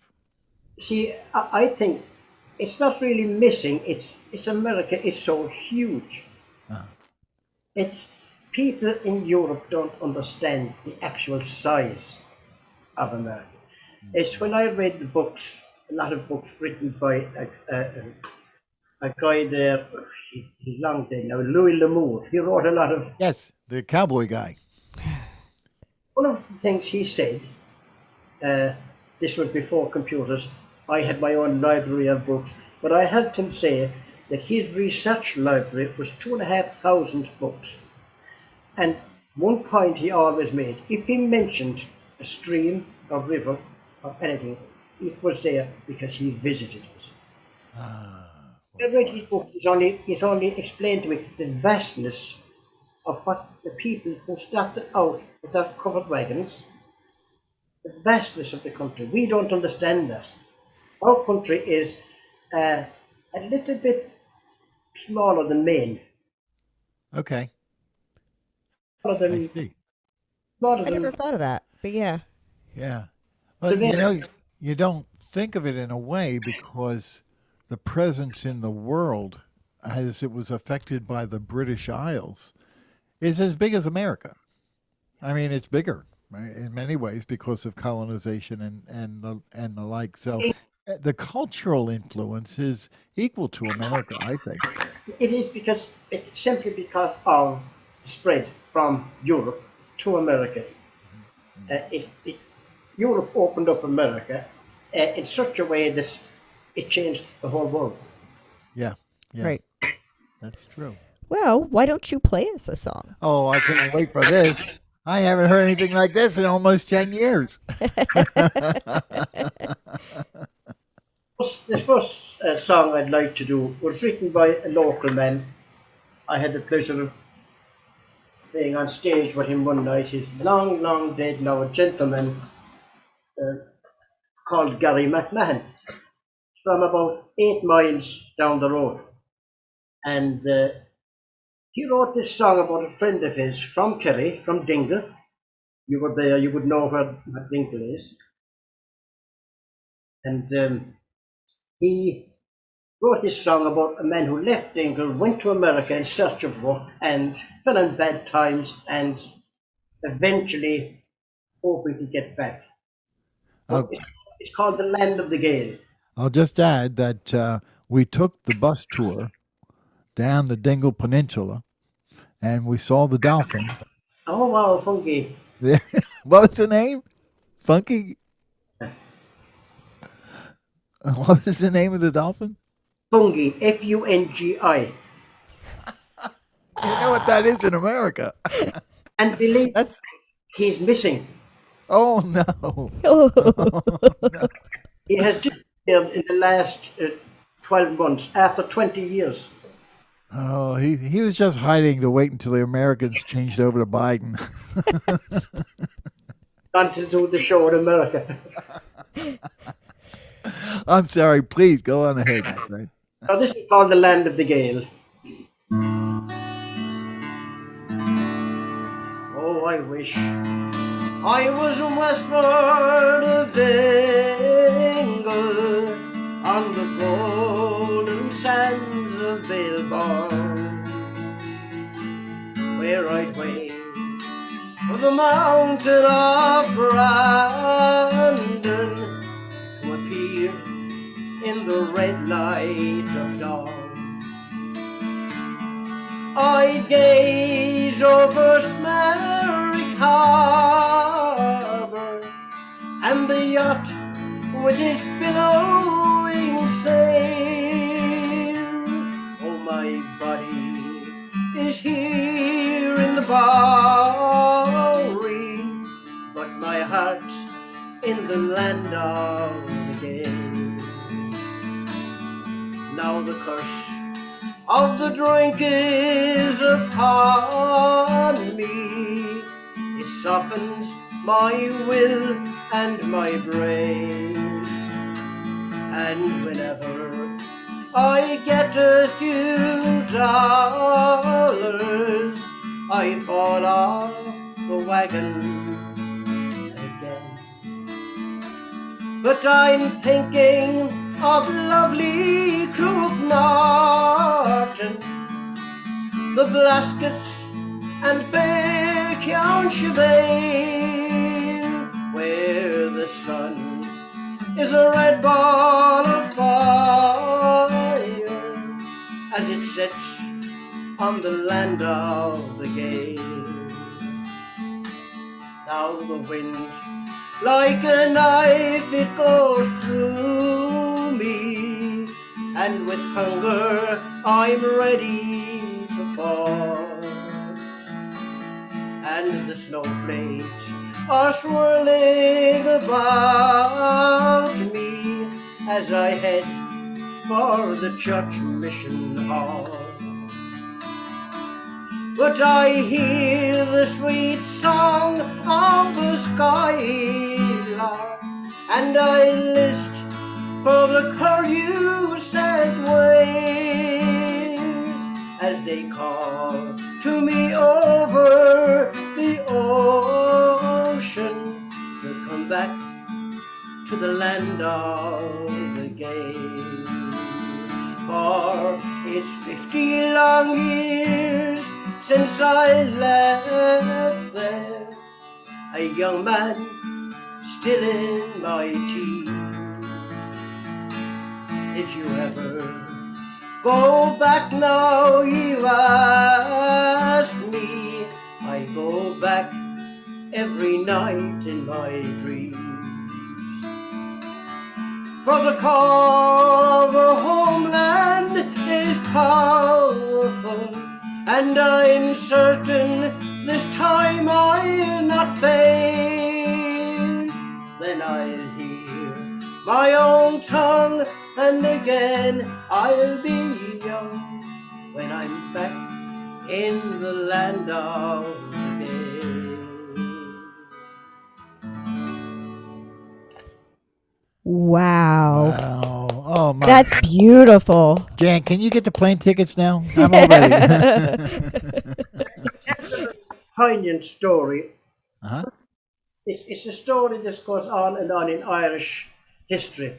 See, I think it's not really missing. It's America is so huge. Uh, It's people in Europe don't understand the actual size of America. It's when I read the books, a lot of books written by a guy there, he's long dead now, Louis L'Amour. He wrote a lot of, yes, the cowboy guy. one of the things he said, uh, this was before computers, I had my own library of books, but I had him say that his research library was 2,500 books. And one point he always made, if he mentioned a stream or river or anything, it was there because he visited it. I read his book, it's only explained to me the vastness of what the people who started out with their covered wagons, the vastness of the country. We don't understand that. Our country is a little bit smaller than Maine. Okay, Smaller I than, see. smaller I never than thought of that, but yeah. Yeah. Well, Maine. you don't think of it in a way because the presence in the world, as it was affected by the British Isles, is as big as America. I mean, it's bigger right, in many ways because of colonization and the like. So the cultural influence is equal to America, I think. It is simply because of the spread from Europe to America. It Europe opened up America in such a way that it changed the whole world. Yeah, yeah, Right. that's true. Well, why don't you play us a song? Oh, I can't wait for this. I haven't heard anything like this in almost 10 years. This first song I'd like to do was written by a local man. I had the pleasure of playing on stage with him one night. He's long, long dead now, a gentleman uh, called Gary McMahon from about 8 miles down the road. And he wrote this song about a friend of his from Kerry, from Dingle. You were there, you would know where Dingle is. And he wrote this song about a man who left Dingle, went to America in search of work, and fell in bad times, and eventually hoping to get back. But I'll, it's called The Land of the Gale. I'll just add that we took the bus tour down the Dingle Peninsula and we saw the dolphin. Oh wow, funky. What was the name? Funky? What was the name of the dolphin? Fungi, Fungi. You know what that is in America. And believe That's, he's missing. oh no. Oh, No. He has disappeared in the last 12 months, after 20 years. Oh, he was just hiding to wait until the Americans changed over to Biden. Gone to do the show in America. I'm sorry. Please go on ahead. Right? Now this is called The Land of the Gale. Oh, I wish I was westward of Dingle, on the golden sands of Billbourne, where I'd wait for the mountain of Brandon to appear in the red light of dawn. I'd gaze over Smerwick Harbour and the yacht with his billowing sail. Oh, my body is here in the Bowery, but my heart's in the land of the gale. Now the curse of the drink is upon me. It softens my will and my brain, and whenever I get a few dollars, I fall off the wagon again. But I'm thinking of lovely Crook Norton, the Blaskets and fair Counshebane, where the sun is a red ball of fire as it sets on the land of the gale. Now the wind, like a knife, it goes through me, and with hunger I'm ready to pause. and the snowflakes are swirling about me as I head for the church mission hall. But I hear the sweet song of the skylark, and I list for the Calusac wave as they call to me over the ocean to come back to the land of the gay. For it's 50 long years since I left there, a young man still in my teens. Did you ever go back now, you ask me? I go back every night in my dreams. For the call of the homeland is powerful, and I'm certain this time I'll not fail. Then I'll hear my own tongue, and again I'll be young when I'm back in the land of the Wow. Wow. Oh my. That's beautiful. Jan, can you get the plane tickets now? I'm all ready. It's a poignant story. Uh-huh. It's a story that goes on and on in Irish history.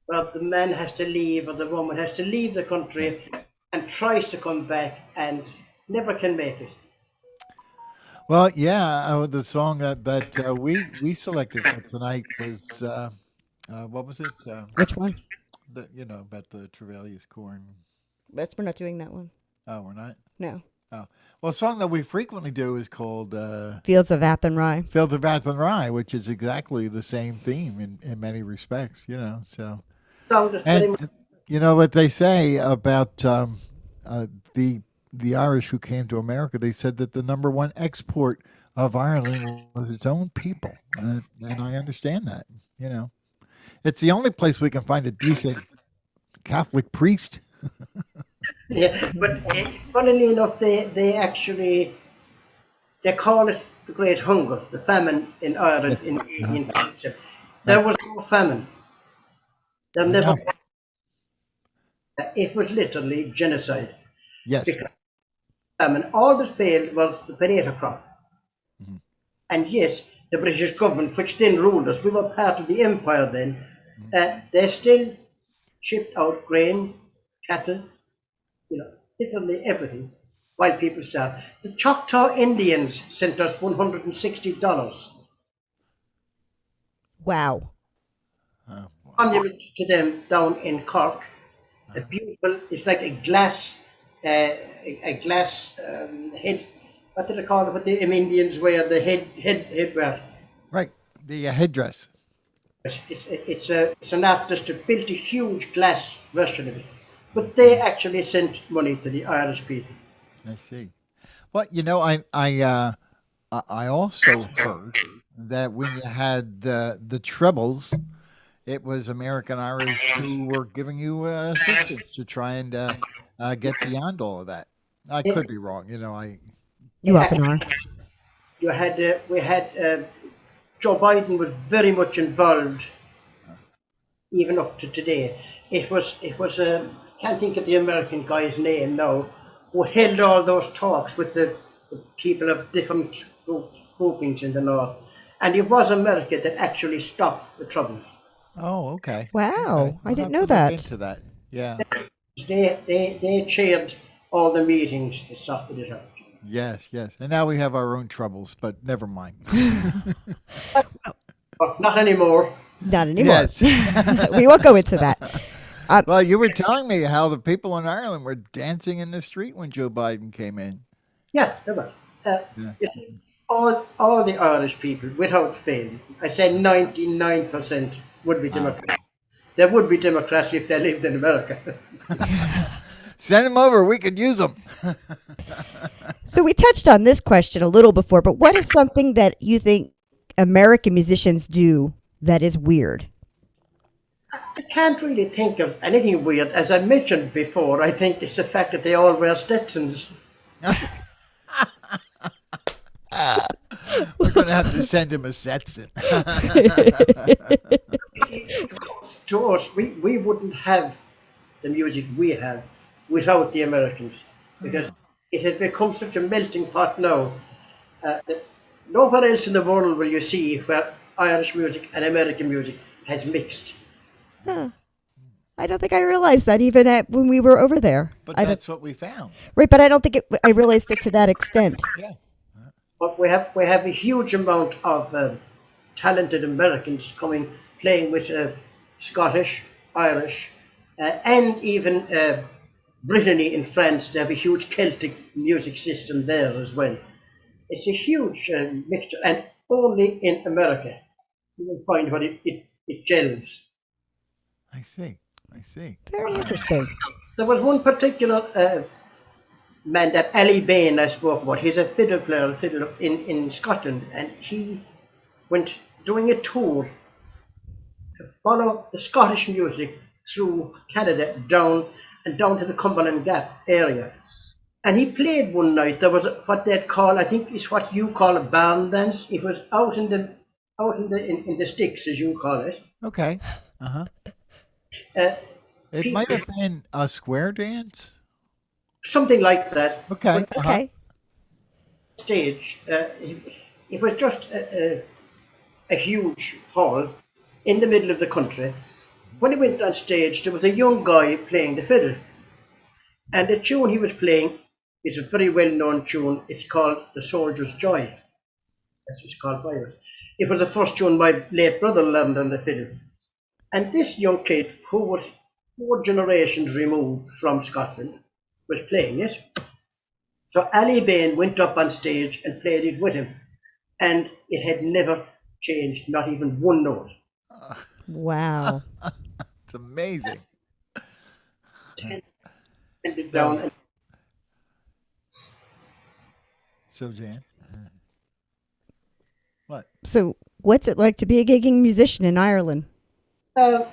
Well, the man has to leave or the woman has to leave the country and tries to come back and never can make it. Well, yeah, the song that we selected for tonight was what was it? Which one? About the Trevelius corn. We're not doing that one. Oh, we're not. No. Oh, well, a song that we frequently do is called Fields of Athenry. "Field of Bath and Rye," which is exactly the same theme in many respects. So So just very and much, you know what they say about uh, the the Irish who came to America. They said that the number one export of Ireland was its own people, and I understand that. You know, it's the only place we can find a decent Catholic priest. yeah. But funnily enough, they actually they call it the Great Hunger, the famine in Ireland Yes. in Uh-huh. 1857. There Right. was no famine. There I never. know. It was literally genocide Yes. because famine. All that failed was the potato crop. Mhm. And yes, the British government, which then ruled us, we were part of the empire then, Mhm. they still shipped out grain, cattle, literally everything, while people starved. The Choctaw Indians sent us $160. Wow. Wow. Monument to them down in Cork. A Uh, beautiful, it's like a glass, a glass head. What did they call it? What the Indians wear the headwear. right. The headdress. It's an artist that built a huge glass version of it. But they actually sent money to the Irish people. I see. Well, I also heard that when you had the Troubles, it was American Irish who were giving you assistance to try and get beyond all of that. I They, could be wrong. they You often actually, are. we had Joe Biden was very much involved even up to today. It was can't think of the American guy's name now, who held all those talks with the people of different groupings in the north, and it was America that actually stopped the troubles. Oh, okay. Okay. Wow. I I'll didn't have to know look that. into that. Yeah. They chaired all the meetings to sort it out. Yes, yes. And now we have our own troubles, but never mind. But not anymore. Not anymore. Yes. We won't go into that. Well, you were telling me how the people in Ireland were dancing in the street when Joe Biden came in. Yeah, they were. Yeah. You see, all the Irish people, without fail, I say 99% would be Wow. Democrats. They would be Democrats if they lived in America. Send them over. We could use them. So we touched on this question a little before, but what is something that you think American musicians do that is weird? I can't really think of anything weird. As I mentioned before, I think it's the fact that they all wear Stetsons. We're going to have to send him a Stetson. You see, to us, we wouldn't have the music we have without the Americans because it has become such a melting pot now. That nowhere else in the world will you see where Irish music and American music has mixed. Huh. I don't think I realized that even when we were over there. But I don't, that's what we found. right, but I don't think I realized it to that extent. Yeah. But we have a huge amount of talented Americans coming playing with Scottish, Irish, and even Brittany in France. They have a huge Celtic music system there as well. It's a huge mixture, and only in America you will find what it gels. I see. I see. Very interesting. There was one particular man, that Ali Bain I spoke about. He's a fiddle player, fiddler in Scotland, and he went doing a tour to follow the Scottish music through Canada down to the Cumberland Gap area. And he played one night. There was what they'd call, I think, is what you call a barn dance. It was out in the sticks, as you call it. Okay. Uh huh. Uh, It might have been a square dance. Something like that. Okay. But Okay. stage, it was just a huge hall in the middle of the country. When he went on stage, there was a young guy playing the fiddle, and the tune he was playing is a very well-known tune. It's called "The Soldier's Joy." That's what it's called by us. It was the first tune my late brother learned on the fiddle, and this young kid, who was 4 generations removed from Scotland, was playing it. So Ali Bain went up on stage and played it with him, and it had never changed, not even one note. Wow. It's amazing. And it So, down. so Jan, what? So, what's it like to be a gigging musician in Ireland? Uh,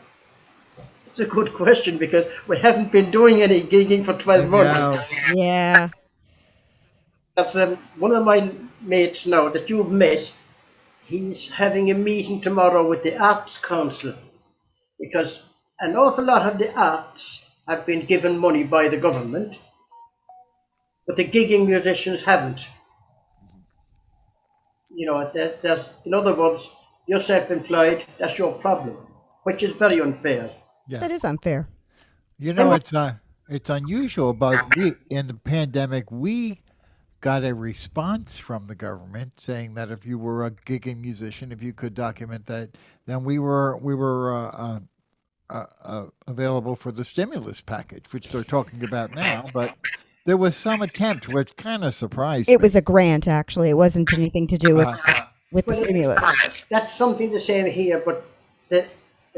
it's a good question because we haven't been doing any gigging for 12 No. months. Yeah. That's one of my mates now that you've met. He's having a meeting tomorrow with the Arts Council because an awful lot of the arts have been given money by the government, but the gigging musicians haven't. You know, in other words, you're self-employed, that's your problem, which is very unfair. Yeah. That is unfair. You And know, it's unusual, but we in the pandemic we got a response from the government saying that if you were a gigging musician, if you could document that, then we were available for the stimulus package, which they're talking about now. But there was some attempt, which kind of surprised It me. was a grant, actually. It wasn't anything to do with the Well, stimulus. that's something the same here, but the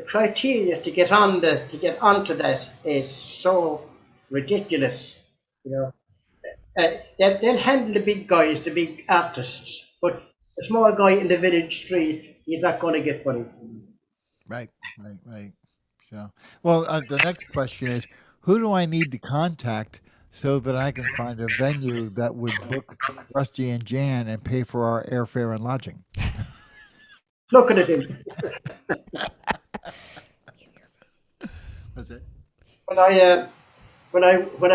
criteria to get onto that is so ridiculous. You know, they'll handle the big guys, the big artists, but the small guy in the village street, he's not going to get money. Right, right, right. So, well, the next question is, who do I need to contact so that I can find a venue that would book Rusty and Jan and pay for our airfare and lodging? Looking at him. That's it. When I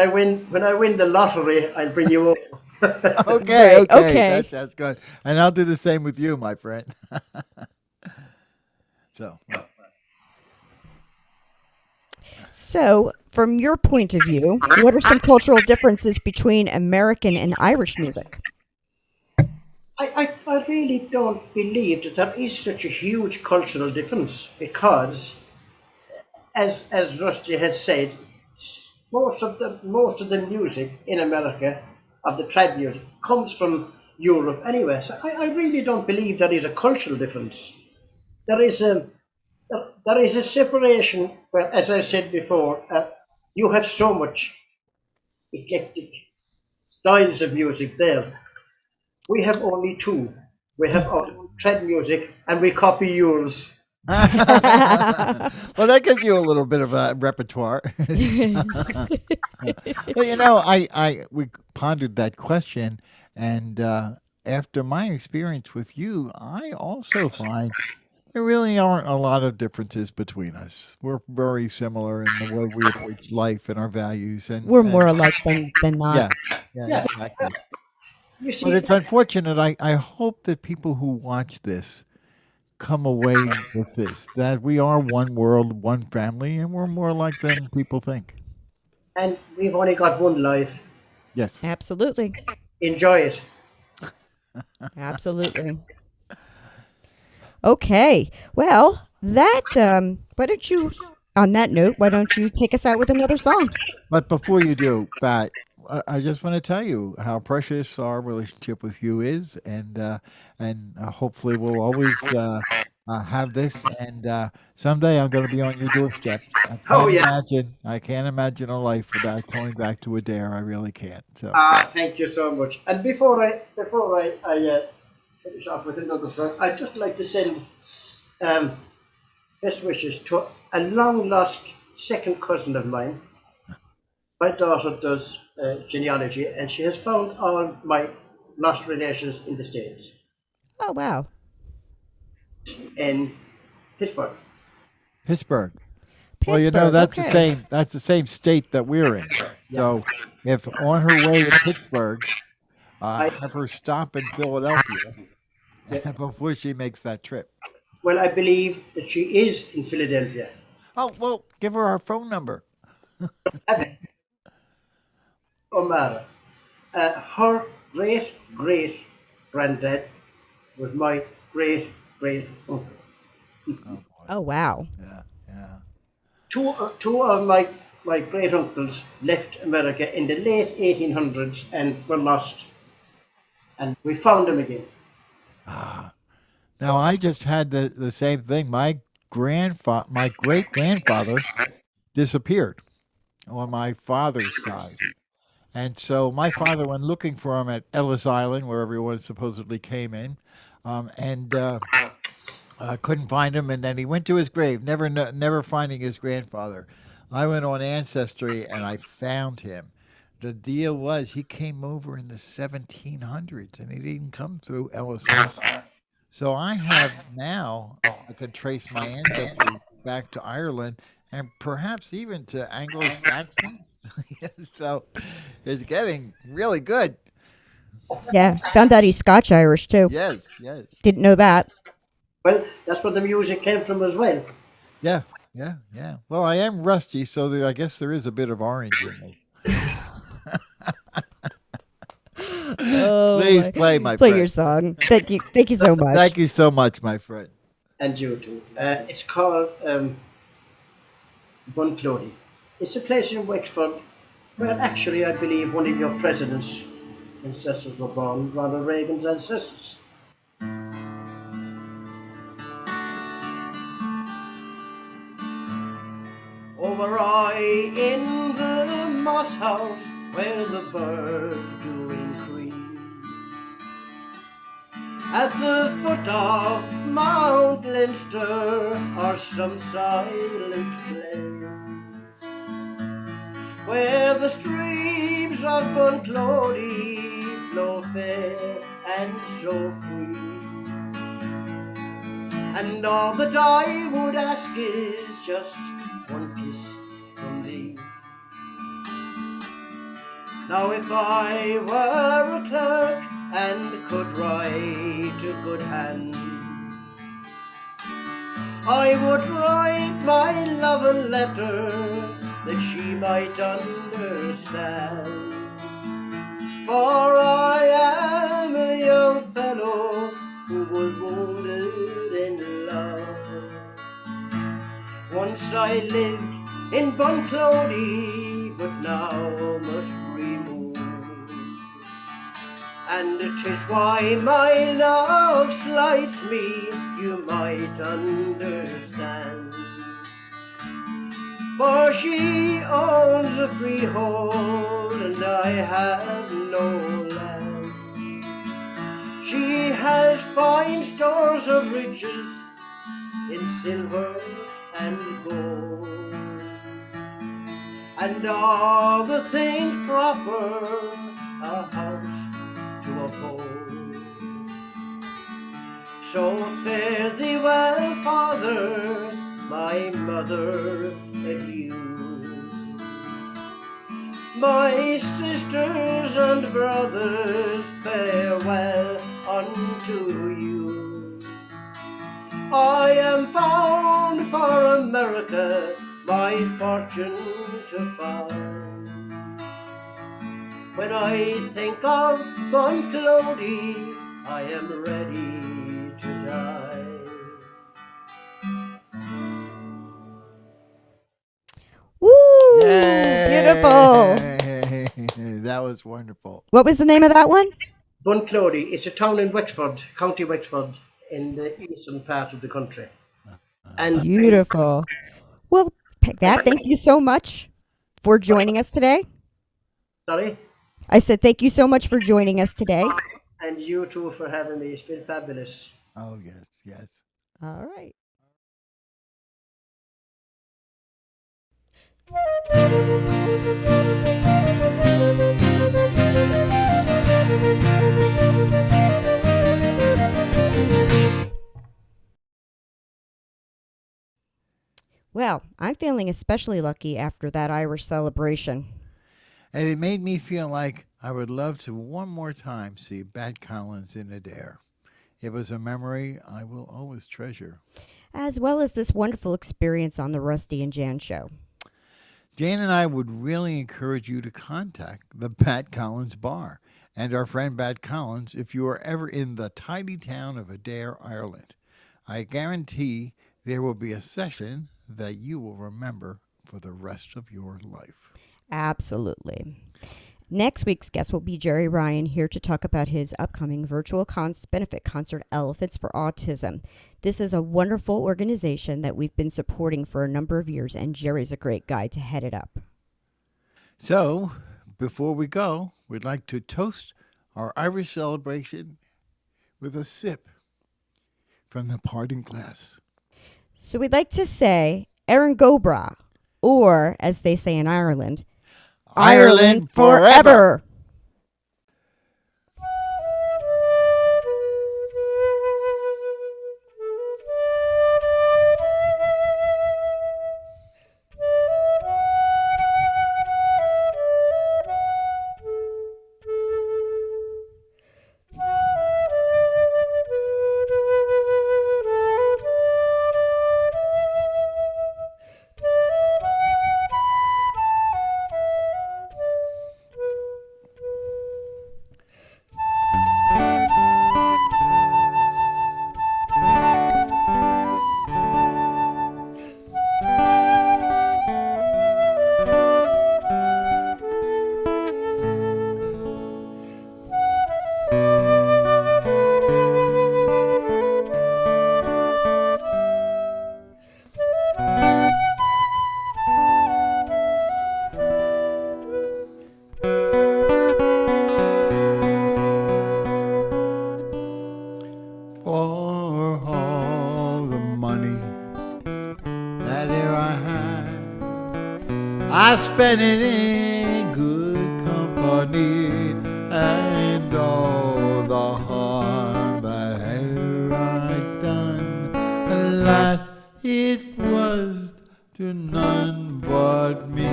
win the lottery, I'll bring you over. Okay, Right, okay, okay. that's good. And I'll do the same with you, my friend. So, So, from your point of view, what are some cultural differences between American and Irish music? I really don't believe that there is such a huge cultural difference because, as Rusty has said, most of the music in America, of the trad music, comes from Europe anyway. So I really don't believe there is a cultural difference. There is a there is a separation where, as I said before, you have so much eclectic styles of music there. We have only two. We have our own trad music, and we copy yours. Well, that gives you a little bit of a repertoire. Well, we pondered that question, and after my experience with you, I also find there really aren't a lot of differences between us. We're very similar in the way we approach life and our values, We're and more alike than not. yeah, yeah, Yeah, exactly. you But see, it's unfortunate. I hope that people who watch this come away with this that we are one world, one family, and we're more alike than people think. and we've only got one life. Yes. Absolutely. Enjoy it. Absolutely. Okay. Well, why don't you, on that note, why don't you take us out with another song? But before you do, Pat, I just want to tell you how precious our relationship with you is, and hopefully we'll always have this. And someday I'm going to be on your doorstep. Oh yeah. I can't imagine a life without going back to Adare. I really can't. So, Thank you so much. And before I finish off with another song, I'd just like to send um, best wishes to a long lost second cousin of mine. My daughter does genealogy, and she has found all my lost relations in the States, Oh, wow. in Pittsburgh. Pittsburgh. Well, Pittsburgh. that's the Okay. same. That's the same state that we're in. Yeah. So, if on her way to Pittsburgh, I have her stop in Philadelphia yeah. before she makes that trip. Well, I believe that she is in Philadelphia. Oh, well, give her our phone number. Evan O'Mara. Her great great granddad was my great great uncle. Oh boy. Oh, wow. Yeah, yeah. Two of my great uncles left America in the late 1800s and were lost, and we found them again. Ah. Now I just had the same thing. My great grandfather disappeared on my father's side. And so my father went looking for him at Ellis Island, where everyone supposedly came in, and couldn't find him. And then he went to his grave, never finding his grandfather. I went on Ancestry and I found him. The deal was he came over in the 1700s, and he didn't come through Ellis Island. So I have now, I can trace my ancestry back to Ireland and perhaps even to Anglo-Saxons. So it's getting really good. Yeah. Found out he's Scotch Irish, too. Yes, yes. Didn't know that. Well, that's where the music came from as well. Yeah, yeah, yeah. Well, I am rusty, so I guess there is a bit of orange in me. Oh, Please my. play, my Play friend. your song. Thank you so much. Thank you so much, my friend. And you too. It's called Bunclody. It's a place in Wexford where actually I believe one of your president's ancestors were born, Ronald Reagan's ancestors. Over in the moss house where the birds do increase, at the foot of Mount Leinster or some silent place, where the streams of Bunclody flow fair and so free. And all that I would ask is just one kiss from thee. Now if I were a clerk and could write a good hand, I would write my love a letter that she might understand. For I am a young fellow who was wounded in love. Once I lived in Bunclody, but now must remove, and 'tis why my love slights me, you might understand. For she owns a freehold and and I have no land. She has fine stores of riches in silver and gold, and all the things proper a house to uphold. So fare thee well, father, my mother, and you, my sisters and brothers, farewell unto you. I am bound for America, my fortune to find. When I think of Montclody, I am ready to die. Woo! Yay! Beautiful. That was wonderful. What was the name of that one? Bunclody, it's a town in Wexford, County Wexford, in the eastern part of the country. And Beautiful. Well, Pat, thank you so much for joining us today. sorry, I said thank you so much for joining us today. and you too for having me. It's been fabulous. Oh, yes, yes. All right. Well, I'm feeling especially lucky after that Irish celebration. And it made me feel like I would love to one more time see Bat Collins in Adare. It was a memory I will always treasure. As well as this wonderful experience on the Rusty and Jan show. Jane and I would really encourage you to contact the Bat Collins Bar and our friend Bat Collins if you are ever in the tiny town of Adare, Ireland. I guarantee there will be a session that you will remember for the rest of your life. Absolutely. Next week's guest will be Jerry Ryan, here to talk about his upcoming virtual benefit concert, Elephants for Autism. This is a wonderful organization that we've been supporting for a number of years, and Jerry's a great guy to head it up. So, before we go, we'd like to toast our Irish celebration with a sip from the parting glass. So we'd like to say Erin Gobra, or as they say in Ireland, Ireland forever. For all the money that here I had, I spent it in good company, and all the harm that here I done, alas, it was to none but me.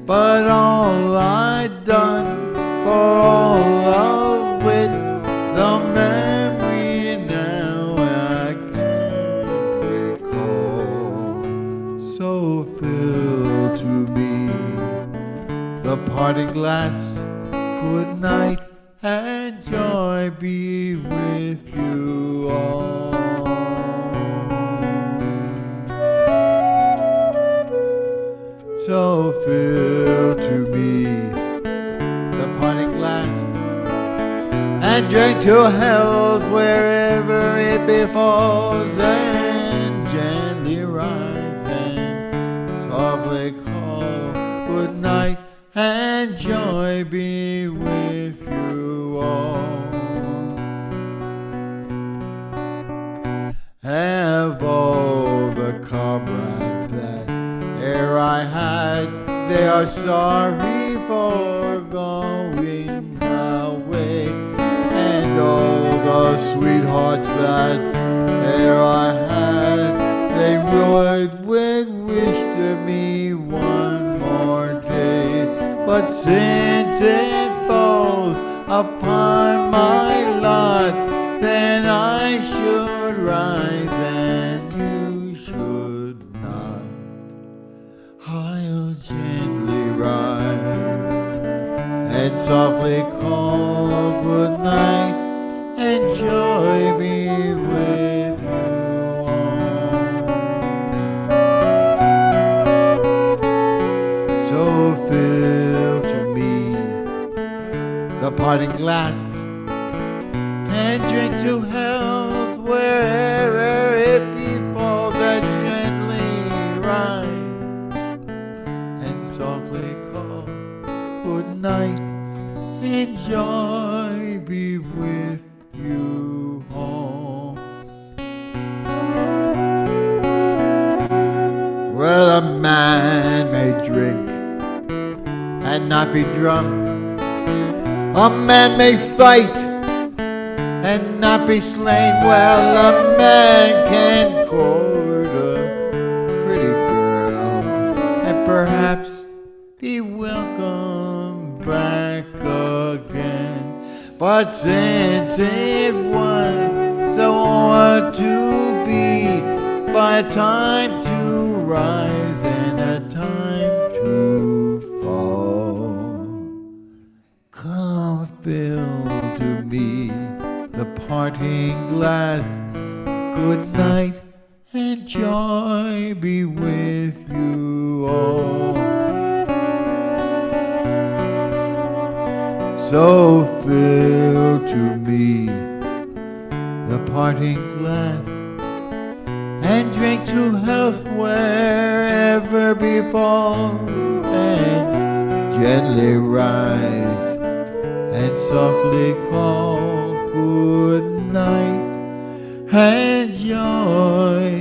But all I done for all of it, the memory now I can't recall. So fill to me the parting glass. Good night and joy be with you all. So fill to me the parting glass, and drink to health wherever it befalls, and gently rise and softly call good night and joy be with you all. Have all the comrades that ere I had, they are sorry for going away, and all the sweethearts that ere I had, they would wish to me one more day. But since it falls upon my lot, then I should rise and you should not. I'll gently rise and softly call good night, and joy be with you all. So fill to me the parting glass, and drink to health wherever it befalls, and gently rise and softly call good night, and joy be with you all. Well, a man may drink and not be drunk. A man may fight and not be slain. Well, a man can court a pretty girl and perhaps be welcome back again. But since it was so hard to be, by a time to rise and a time to fall, come fill to me the parting glass. Good night and joy be with you all. So fill to me the parting glass, and drink to health wherever befalls, and gently rise and softly call good night, and joy